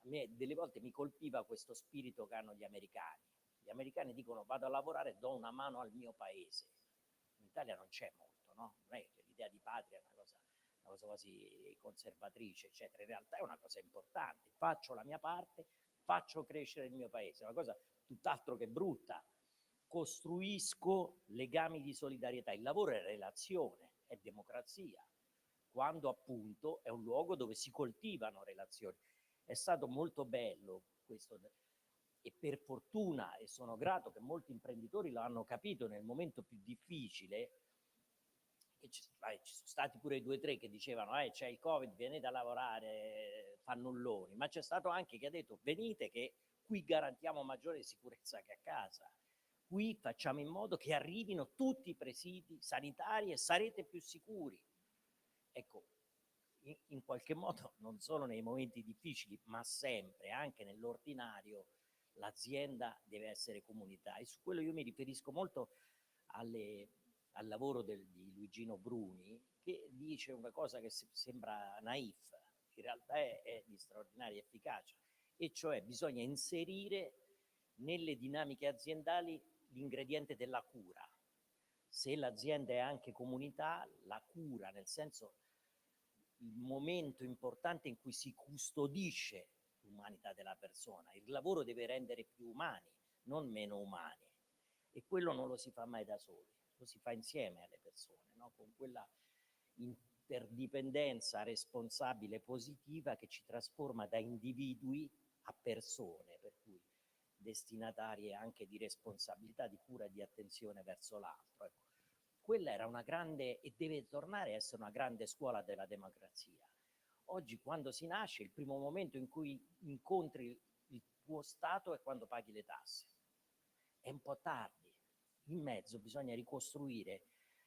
A me delle volte mi colpiva questo spirito che hanno gli americani. Gli americani dicono vado a lavorare e do una mano al mio paese. In Italia non c'è molto, no? Non è che l'idea di patria è una cosa quasi conservatrice, eccetera. In realtà è una cosa importante. Faccio la mia parte, faccio crescere il mio paese. È una cosa tutt'altro che brutta. Costruisco legami di solidarietà. Il lavoro è relazione, è democrazia, quando appunto è un luogo dove si coltivano relazioni. È stato molto bello questo e per fortuna, e sono grato che molti imprenditori lo hanno capito nel momento più difficile, che ci sono stati pure 2 o 3 che dicevano c'è il Covid, venite a lavorare, fannulloni, ma c'è stato anche chi ha detto venite che qui garantiamo maggiore sicurezza che a casa. Qui facciamo in modo che arrivino tutti i presidi sanitari e sarete più sicuri. Ecco, in qualche modo, non solo nei momenti difficili, ma sempre, anche nell'ordinario, l'azienda deve essere comunità. E su quello io mi riferisco molto al lavoro di Luigino Bruni, che dice una cosa che sembra naif, in realtà è di straordinaria efficacia, e cioè bisogna inserire nelle dinamiche aziendali l'ingrediente della cura. Se l'azienda è anche comunità, la cura, nel senso il momento importante in cui si custodisce l'umanità della persona, il lavoro deve rendere più umani, non meno umani, e quello non lo si fa mai da soli, lo si fa insieme alle persone, no? Con quella interdipendenza responsabile positiva che ci trasforma da individui a persone, per cui destinatarie anche di responsabilità, di cura e di attenzione verso l'altro. Ecco, quella era una grande, e deve tornare a essere una grande scuola della democrazia. Oggi quando si nasce, il primo momento in cui incontri il tuo Stato è quando paghi le tasse. È un po' tardi. In mezzo bisogna ricostruire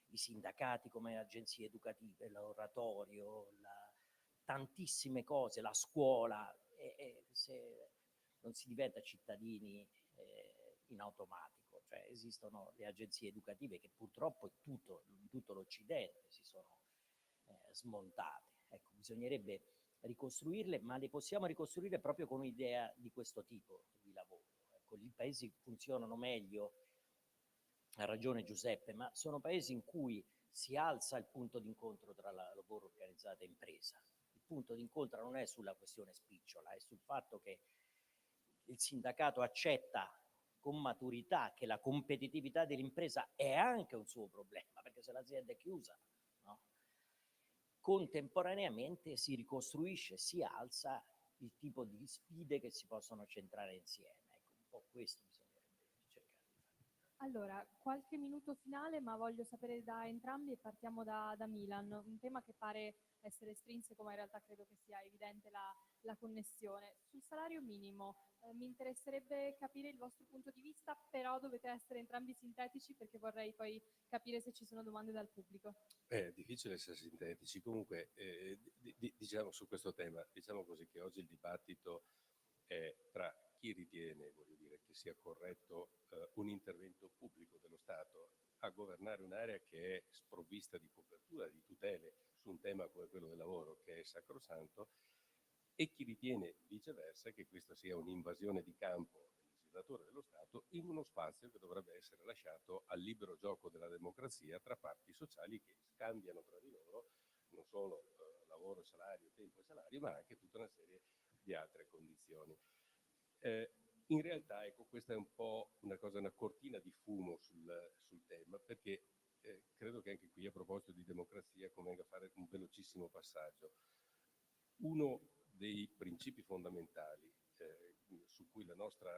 i sindacati come agenzie educative, l'oratorio, tantissime cose, la scuola, se non si diventa cittadini in automatico, cioè esistono le agenzie educative che purtroppo in tutto l'Occidente si sono smontate. Ecco, bisognerebbe ricostruirle, ma le possiamo ricostruire proprio con un'idea di questo tipo di lavoro. Ecco, i paesi funzionano meglio, ha ragione Giuseppe, ma sono paesi in cui si alza il punto d'incontro tra lavoro organizzato e impresa. Il punto d'incontro non è sulla questione spicciola, è sul fatto che il sindacato accetta con maturità che la competitività dell'impresa è anche un suo problema, perché se l'azienda è chiusa, no? Contemporaneamente si ricostruisce, si alza il tipo di sfide che si possono centrare insieme. Ecco, un po' questo bisognerebbe cercare di fare. Allora, qualche minuto finale, ma voglio sapere da entrambi e partiamo da Milan, un tema che pare essere estrinseco, ma in realtà credo che sia evidente la connessione. Sul salario minimo, mi interesserebbe capire il vostro punto di vista, però dovete essere entrambi sintetici perché vorrei poi capire se ci sono domande dal pubblico. È difficile essere sintetici, comunque diciamo su questo tema, diciamo così che oggi il dibattito è tra chi ritiene, voglio dire, che sia corretto un intervento pubblico dello Stato a governare un'area che è sprovvista di copertura, di tutele su un tema come quello del lavoro, che è sacrosanto, e chi ritiene viceversa che questa sia un'invasione di campo del legislatore dello Stato in uno spazio che dovrebbe essere lasciato al libero gioco della democrazia tra parti sociali che scambiano tra di loro non solo lavoro, salario, tempo e salario, ma anche tutta una serie di altre condizioni. In realtà, ecco, questa è un po' una cortina di fumo sul tema, perché credo che anche qui, a proposito di democrazia, convenga fare un velocissimo passaggio. Uno dei principi fondamentali su cui la nostra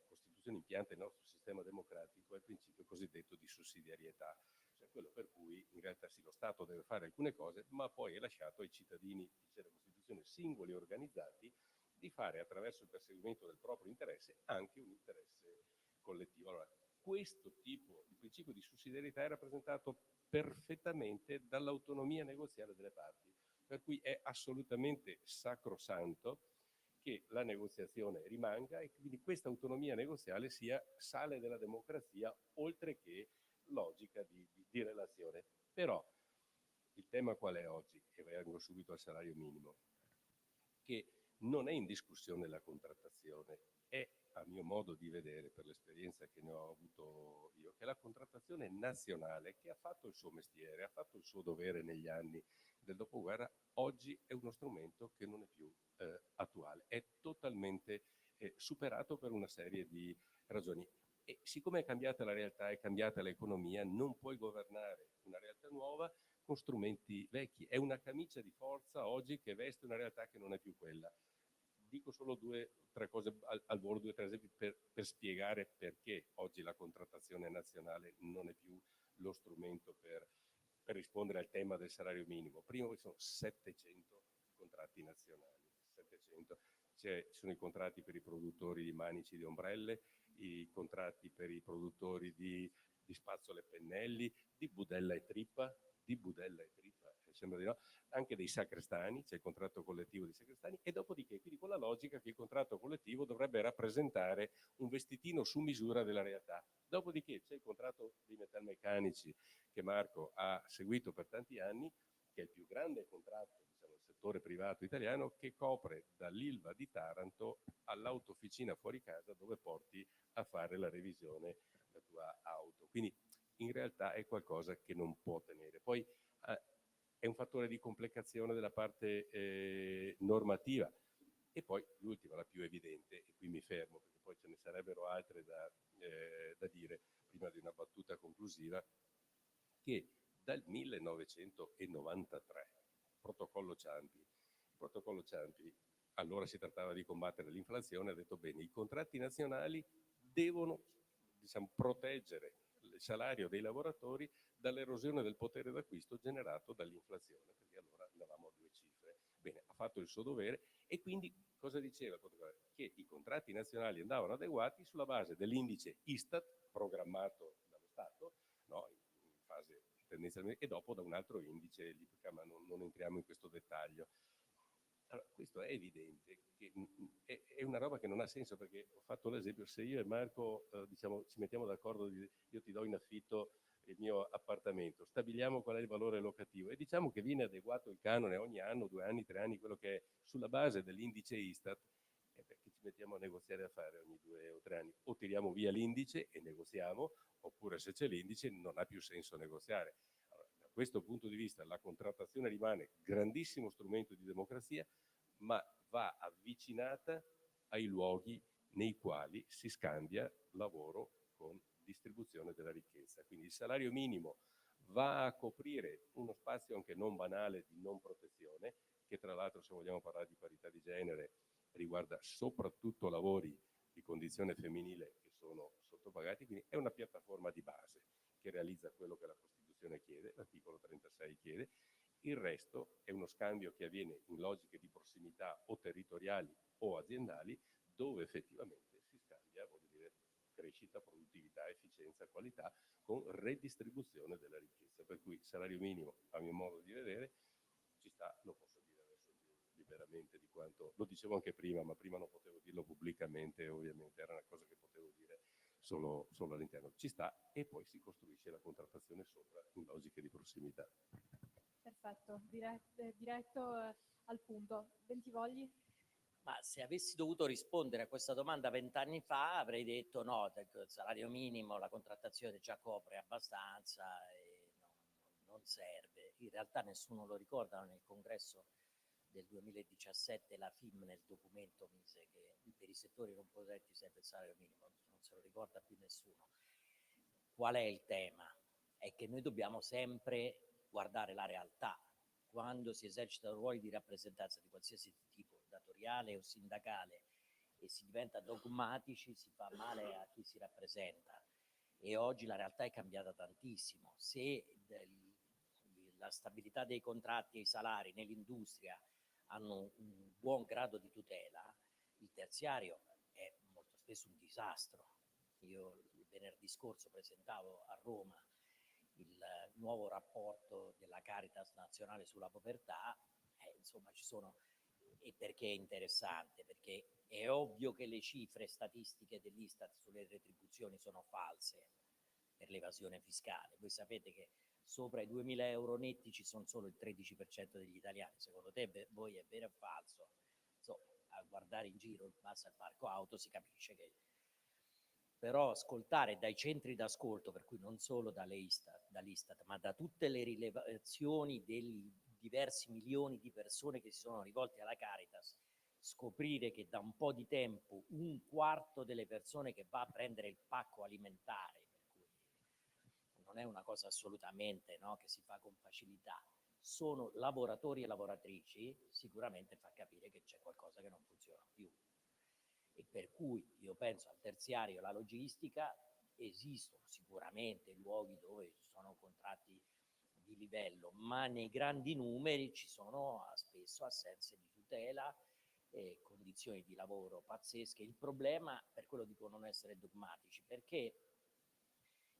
Costituzione impianta il nostro sistema democratico è il principio cosiddetto di sussidiarietà, cioè quello per cui in realtà sì, lo Stato deve fare alcune cose, ma poi è lasciato ai cittadini, dice la Costituzione, singoli e organizzati, di fare attraverso il perseguimento del proprio interesse anche un interesse collettivo. Allora, questo tipo di principio di sussidiarietà è rappresentato perfettamente dall'autonomia negoziale delle parti, per cui è assolutamente sacrosanto che la negoziazione rimanga e quindi questa autonomia negoziale sia sale della democrazia, oltre che logica di relazione. Però il tema qual è oggi? E vengo subito al salario minimo, che non è in discussione la contrattazione, è, a mio modo di vedere, per l'esperienza che ne ho avuto io, che la contrattazione nazionale, che ha fatto il suo mestiere, ha fatto il suo dovere negli anni del dopoguerra, oggi è uno strumento che non è più attuale, è totalmente superato per una serie di ragioni. E siccome è cambiata la realtà, è cambiata l'economia, non puoi governare una realtà nuova con strumenti vecchi. È una camicia di forza oggi che veste una realtà che non è più quella. Dico solo due o tre cose al volo, due o tre esempi per spiegare perché oggi la contrattazione nazionale non è più lo strumento per rispondere al tema del salario minimo. Primo, ci sono 700 contratti nazionali, 700. Ci sono i contratti per i produttori di manici di ombrelle, i contratti per i produttori di spazzole e pennelli, di budella e trippa, sembra di no, anche dei sacrestani, c'è il contratto collettivo dei sacrestani, e dopodiché, quindi con la logica che il contratto collettivo dovrebbe rappresentare un vestitino su misura della realtà. Dopodiché c'è il contratto dei metalmeccanici che Marco ha seguito per tanti anni, che è il più grande contratto, diciamo, del settore privato italiano, che copre dall'Ilva di Taranto all'autofficina fuori casa dove porti a fare la revisione della tua auto. Quindi in realtà è qualcosa che non può tenere. Poi è un fattore di complicazione della parte normativa. E poi l'ultima, la più evidente, e qui mi fermo perché poi ce ne sarebbero altre da dire prima di una battuta conclusiva, che dal 1993, protocollo Ciampi, allora si trattava di combattere l'inflazione, ha detto bene, i contratti nazionali devono, diciamo, proteggere il salario dei lavoratori dall'erosione del potere d'acquisto generato dall'inflazione, perché allora andavamo a due cifre. Bene, ha fatto il suo dovere e quindi cosa diceva? Che i contratti nazionali andavano adeguati sulla base dell'indice Istat programmato dallo Stato, no, in fase tendenzialmente, e dopo da un altro indice, l'IPCA, ma non entriamo in questo dettaglio. Allora, questo è evidente, che è una roba che non ha senso, perché ho fatto l'esempio, se io e Marco diciamo, ci mettiamo d'accordo, io ti do in affitto il mio appartamento, stabiliamo qual è il valore locativo e diciamo che viene adeguato il canone ogni anno, 2 anni, 3 anni, quello che è sulla base dell'indice Istat, perché ci mettiamo a negoziare a fare ogni 2 o 3 anni? O tiriamo via l'indice e negoziamo, oppure se c'è l'indice non ha più senso negoziare. Allora, da questo punto di vista la contrattazione rimane grandissimo strumento di democrazia, ma va avvicinata ai luoghi nei quali si scambia lavoro con distribuzione della ricchezza. Quindi il salario minimo va a coprire uno spazio anche non banale di non protezione, che tra l'altro, se vogliamo parlare di parità di genere, riguarda soprattutto lavori di condizione femminile che sono sottopagati, quindi è una piattaforma di base che realizza quello che la Costituzione chiede, l'articolo 36 chiede. Il resto è uno scambio che avviene in logiche di prossimità o territoriali o aziendali, dove effettivamente si scambia, voglio dire, crescita, produttività, efficienza, qualità, con redistribuzione della ricchezza. Per cui il salario minimo, a mio modo di vedere, ci sta, lo posso dire adesso di liberamente di quanto, lo dicevo anche prima, ma prima non potevo dirlo pubblicamente, ovviamente era una cosa che potevo dire solo all'interno. Ci sta, e poi si costruisce la contrattazione sopra in logiche di prossimità. Perfetto, diretto al punto. Bentivogli? Ma se avessi dovuto rispondere a questa domanda 20 anni fa, avrei detto no, il salario minimo, la contrattazione già copre abbastanza e non serve. In realtà nessuno lo ricorda, nel congresso del 2017 la FIM nel documento mise che per i settori non protetti serve il salario minimo, non se lo ricorda più nessuno. Qual è il tema? È che noi dobbiamo sempre guardare la realtà. Quando si esercitano ruoli di rappresentanza di qualsiasi tipo, datoriale o sindacale, e si diventa dogmatici, si fa male a chi si rappresenta. E oggi la realtà è cambiata tantissimo. Se la stabilità dei contratti e i salari nell'industria hanno un buon grado di tutela, il terziario è molto spesso un disastro. Io il venerdì scorso presentavo a Roma il nuovo rapporto della Caritas nazionale sulla povertà, insomma ci sono, e perché è interessante? Perché è ovvio che le cifre statistiche dell'Istat sulle retribuzioni sono false per l'evasione fiscale. Voi sapete che sopra i 2.000 euro netti ci sono solo il 13% degli italiani. Secondo te voi è vero o falso? Insomma, a guardare in giro, basta il parco auto, si capisce che... Però ascoltare dai centri d'ascolto, per cui non solo dall'Istat, ma da tutte le rilevazioni dei diversi milioni di persone che si sono rivolte alla Caritas, scoprire che da un po' di tempo un quarto delle persone che va a prendere il pacco alimentare, per cui non è una cosa assolutamente, no, che si fa con facilità, sono lavoratori e lavoratrici, sicuramente fa capire che c'è qualcosa che non funziona più. E per cui io penso al terziario, alla logistica, esistono sicuramente luoghi dove ci sono contratti di livello, ma nei grandi numeri ci sono spesso assenze di tutela e condizioni di lavoro pazzesche. Il problema, per quello dico non essere dogmatici, perché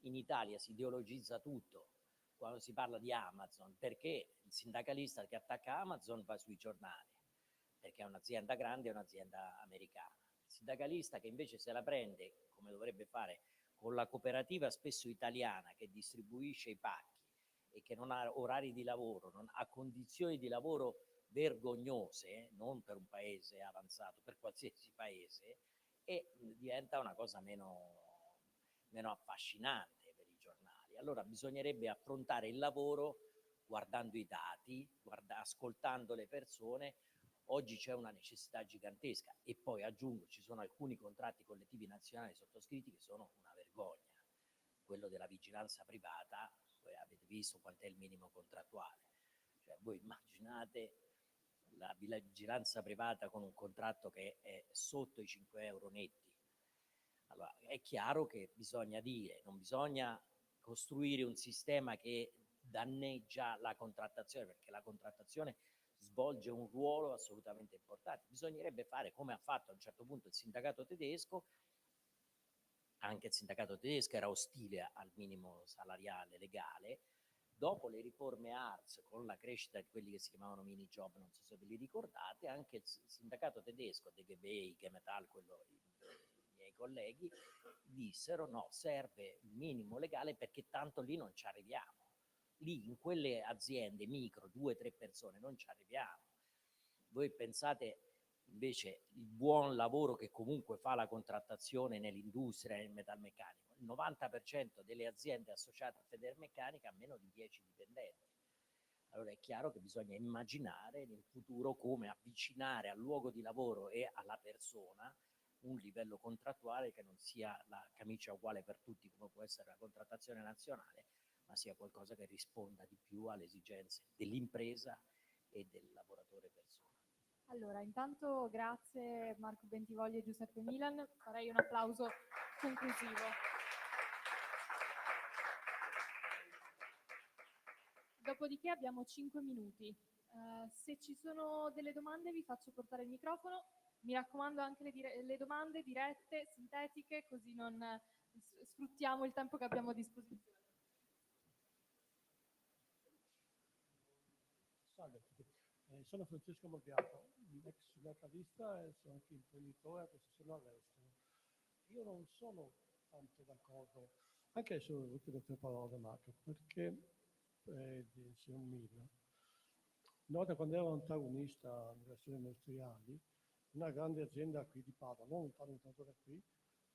in Italia si ideologizza tutto. Quando si parla di Amazon, perché il sindacalista che attacca Amazon va sui giornali, perché è un'azienda grande, è un'azienda americana. Il sindacalista che invece se la prende, come dovrebbe fare, con la cooperativa spesso italiana che distribuisce i pacchi e che non ha orari di lavoro, non ha condizioni di lavoro vergognose, non per un paese avanzato, per qualsiasi paese, e diventa una cosa meno affascinante per i giornali. Allora bisognerebbe affrontare il lavoro guardando i dati, ascoltando le persone. Oggi c'è una necessità gigantesca e poi aggiungo, ci sono alcuni contratti collettivi nazionali sottoscritti che sono una vergogna. Quello della vigilanza privata, voi avete visto quant'è il minimo contrattuale. Cioè, voi immaginate la vigilanza privata con un contratto che è sotto i 5 euro netti. Allora, è chiaro che bisogna dire, non bisogna costruire un sistema che danneggia la contrattazione, perché la contrattazione svolge un ruolo assolutamente importante. Bisognerebbe fare come ha fatto a un certo punto il sindacato tedesco. Anche il sindacato tedesco era ostile al minimo salariale legale. Dopo le riforme ARS, con la crescita di quelli che si chiamavano mini job, non so se ve li ricordate, anche il sindacato tedesco, DGB, Gemetal, i miei colleghi, dissero no, serve il minimo legale perché tanto lì non ci arriviamo. Lì in quelle aziende micro, 2-3 persone, non ci arriviamo. Voi pensate invece il buon lavoro che comunque fa la contrattazione nell'industria, nel metalmeccanico, il 90% delle aziende associate a Federmeccanica ha meno di 10 dipendenti. Allora è chiaro che bisogna immaginare nel futuro come avvicinare al luogo di lavoro e alla persona un livello contrattuale che non sia la camicia uguale per tutti come può essere la contrattazione nazionale, ma sia qualcosa che risponda di più alle esigenze dell'impresa e del lavoratore persona. Allora, intanto grazie Marco Bentivogli e Giuseppe Milan, farei un applauso conclusivo. Dopodiché abbiamo 5 minuti. Se ci sono delle domande vi faccio portare il microfono. Mi raccomando anche le domande dirette, sintetiche, così non sfruttiamo il tempo che abbiamo a disposizione. Salve, sono Francesco Morbiato. ex sindacalista e sono anche imprenditore, anche se sono all'estero. Io non sono tanto d'accordo, anche sulle ultime 3 parole, Marco, perché di signor Miller, una volta quando ero antagonista alle relazioni industriali, una grande azienda qui di Padova, non lontano tanto da qui,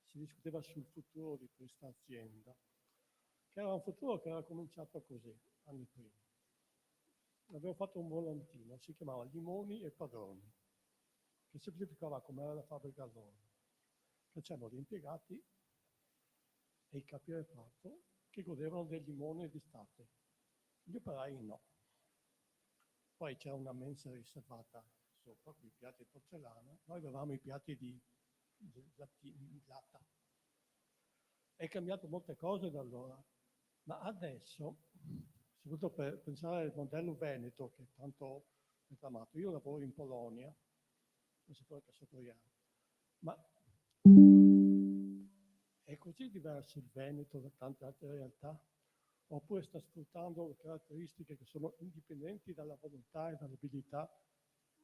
si discuteva sul futuro di questa azienda, che era un futuro che era cominciato così, anni prima. Avevo fatto un volantino, si chiamava Limoni e Padroni, che semplificava come era la fabbrica loro, che c'erano gli impiegati e i capi reparto che godevano del limone di estate. Gli operai no. Poi c'era una mensa riservata sopra, con i piatti di porcellana, noi avevamo i piatti di latta. È cambiato molte cose da allora, ma adesso, soprattutto per pensare al modello veneto, che è tanto reclamato, io lavoro in Polonia, nel settore cassatoriale, ma è così diverso il Veneto da tante altre realtà? Oppure sta sfruttando le caratteristiche che sono indipendenti dalla volontà e dall'abilità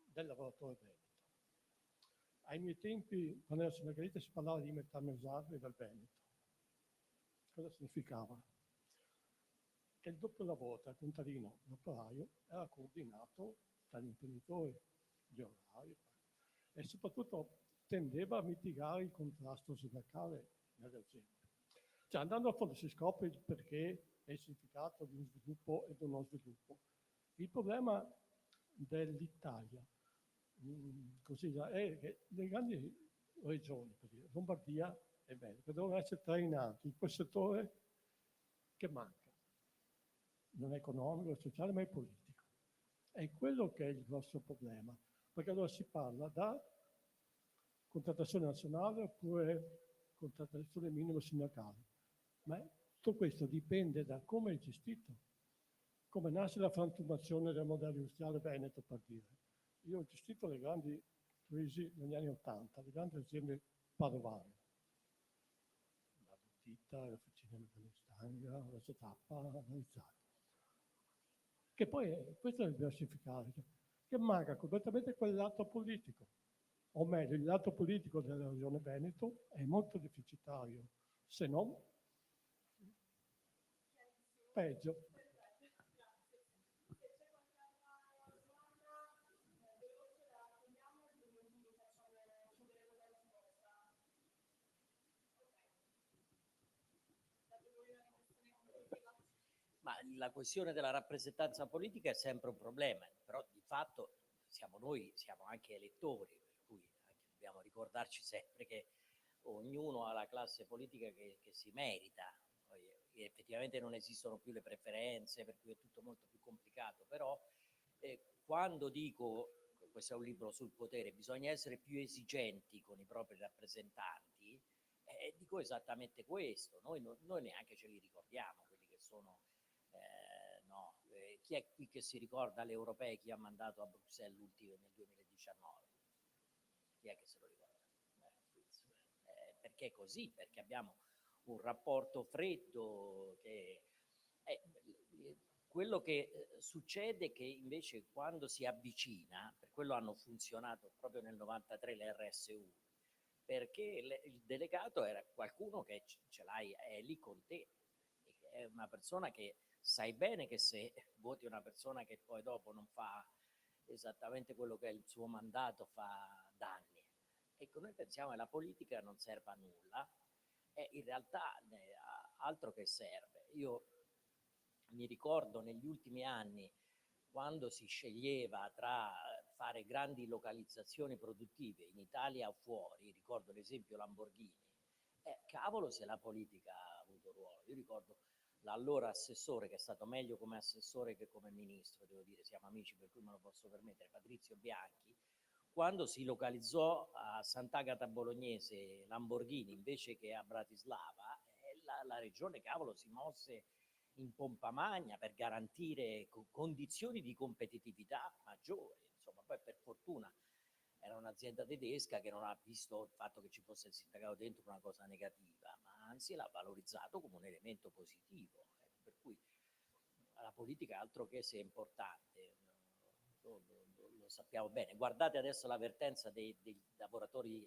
del lavoratore veneto? Ai miei tempi, quando ero sindacalista, si parlava di metà mesarde del Veneto. Cosa significava? Che il doppio lavoro tra il contadino e l'operaio era coordinato dagli imprenditori, gli orari, e soprattutto tendeva a mitigare il contrasto sindacale nelle aziende. Cioè, andando a fondo si scopre il perché e il significato di uno sviluppo e di uno sviluppo. Il problema dell'Italia così, è che le grandi regioni, per dire, Lombardia e Veneto, devono essere trainati in quel settore che manca. Non è economico, è sociale, ma è politico. È quello che è il grosso problema, perché allora si parla da contrattazione nazionale oppure contrattazione minimo sindacale. Ma tutto questo dipende da come è gestito, come nasce la frantumazione del modello industriale veneto, per dire. Io ho gestito le grandi crisi negli anni '80, le grandi aziende padovane, la Duttita, la Fucina Stanga, la Zetappa, la Rizzati. Che poi questo è il diversificare, che manca completamente quel lato politico. O meglio, il lato politico della regione Veneto è molto deficitario, se non peggio. Ma la questione della rappresentanza politica è sempre un problema, però di fatto siamo anche elettori, per cui anche dobbiamo ricordarci sempre che ognuno ha la classe politica che si merita. Poi effettivamente non esistono più le preferenze, per cui è tutto molto più complicato, però quando dico, questo è un libro sul potere, bisogna essere più esigenti con i propri rappresentanti, dico esattamente questo. Noi neanche ce li ricordiamo, quelli che sono chi è qui che si ricorda alle europee chi ha mandato a Bruxelles l'ultimo nel 2019? Chi è che se lo ricorda? Perché è così, perché abbiamo un rapporto freddo che quello che succede che invece quando si avvicina, per quello hanno funzionato proprio nel 93 le RSU, perché il delegato era qualcuno che ce l'hai, è lì con te, è una persona che sai bene che se voti una persona che poi dopo non fa esattamente quello che è il suo mandato fa danni. Ecco, noi pensiamo che la politica non serva a nulla e in realtà altro che serve. Io mi ricordo negli ultimi anni quando si sceglieva tra fare grandi localizzazioni produttive in Italia o fuori, ricordo l'esempio Lamborghini, cavolo se la politica ha avuto ruolo. Io ricordo l'allora assessore, che è stato meglio come assessore che come ministro, devo dire, siamo amici per cui me lo posso permettere, Patrizio Bianchi, quando si localizzò a Sant'Agata Bolognese Lamborghini invece che a Bratislava, la regione cavolo si mosse in pompa magna per garantire condizioni di competitività maggiori. Insomma, poi per fortuna era un'azienda tedesca che non ha visto il fatto che ci fosse il sindacato dentro una cosa negativa, ma anzi l'ha valorizzato come un elemento positivo. Per cui la politica altro che sia importante, lo lo sappiamo bene. Guardate adesso l'avvertenza dei lavoratori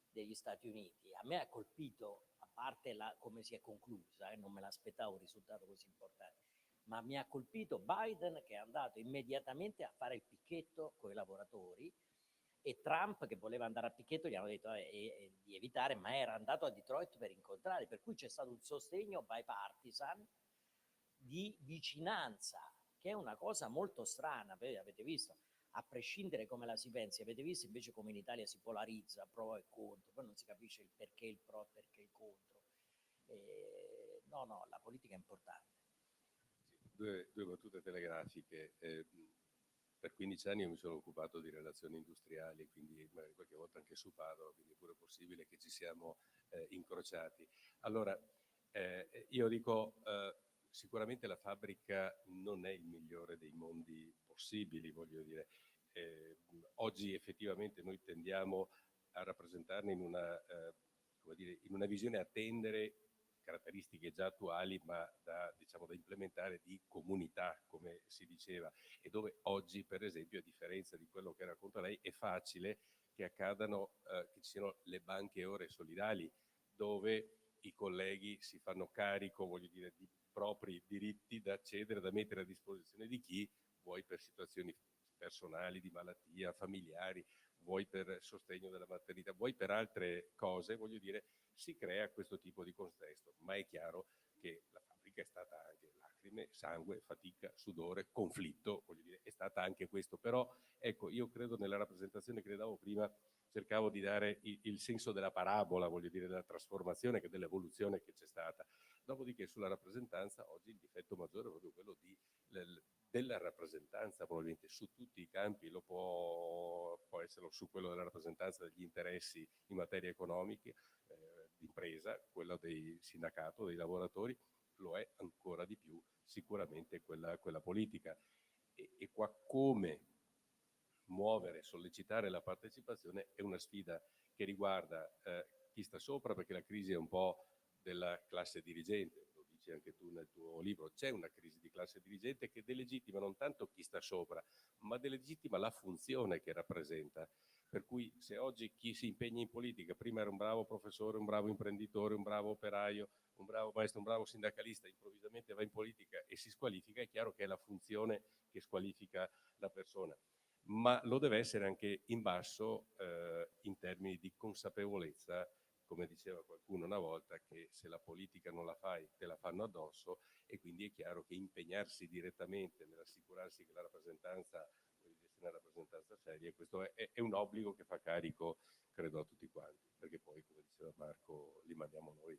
degli Stati Uniti. A me ha colpito, a parte come si è conclusa, non me l'aspettavo un risultato così importante, ma mi ha colpito Biden che è andato immediatamente a fare il picchetto con i lavoratori, e Trump che voleva andare a picchetto gli hanno detto di evitare, ma era andato a Detroit per incontrare, per cui c'è stato un sostegno bipartisan di vicinanza, che è una cosa molto strana. Avete visto, a prescindere come la si pensi, avete visto invece come in Italia si polarizza pro e contro, poi non si capisce il perché il pro e perché il contro. No, la politica è importante. Due battute telegrafiche. Per 15 anni io mi sono occupato di relazioni industriali, quindi qualche volta anche su Padova, quindi è pure possibile che ci siamo incrociati. Allora, io dico, sicuramente la fabbrica non è il migliore dei mondi possibili, voglio dire. Oggi effettivamente noi tendiamo a rappresentarne in una visione a tendere caratteristiche già attuali, ma diciamo, da implementare, di comunità, come si diceva, e dove oggi, per esempio, a differenza di quello che racconta lei, è facile che accadano, che ci siano le banche ore solidali, dove i colleghi si fanno carico, voglio dire, di propri diritti da cedere, da mettere a disposizione di chi, vuoi per situazioni personali, di malattia, familiari, vuoi per sostegno della maternità, vuoi per altre cose, voglio dire, si crea questo tipo di contesto, ma è chiaro che la fabbrica è stata anche lacrime, sangue, fatica, sudore, conflitto, voglio dire, è stata anche questo. Però ecco, io credo nella rappresentazione che le davo prima, cercavo di dare il senso della parabola, voglio dire, della trasformazione, dell'evoluzione che c'è stata. Dopodiché sulla rappresentanza oggi il difetto maggiore è proprio quello della rappresentanza, probabilmente su tutti i campi. Può essere su quello della rappresentanza degli interessi in materia economica, d'impresa, quello del sindacato, dei lavoratori, lo è ancora di più sicuramente quella politica. E qua come muovere, sollecitare la partecipazione è una sfida che riguarda chi sta sopra, perché la crisi è un po' della classe dirigente, lo dici anche tu nel tuo libro, c'è una crisi di classe dirigente che delegittima non tanto chi sta sopra, ma delegittima la funzione che rappresenta. Per cui se oggi chi si impegna in politica, prima era un bravo professore, un bravo imprenditore, un bravo operaio, un bravo maestro, un bravo sindacalista, improvvisamente va in politica e si squalifica, è chiaro che è la funzione che squalifica la persona. Ma lo deve essere anche in basso in termini di consapevolezza, come diceva qualcuno una volta, che se la politica non la fai te la fanno addosso, e quindi è chiaro che impegnarsi direttamente nell'assicurarsi che la rappresentanza sia una rappresentanza seria, questo è un obbligo che fa carico, credo, a tutti quanti, perché poi, come diceva Marco, li mandiamo noi.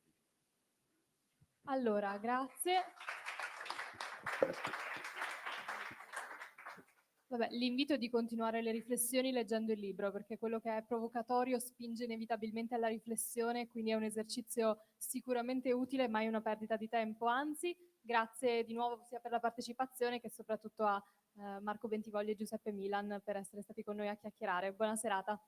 Allora, grazie. Vabbè, l'invito è di continuare le riflessioni leggendo il libro, perché quello che è provocatorio spinge inevitabilmente alla riflessione, quindi è un esercizio sicuramente utile, mai una perdita di tempo. Anzi, grazie di nuovo sia per la partecipazione che soprattutto a Marco Bentivoglio e Giuseppe Milan per essere stati con noi a chiacchierare. Buona serata.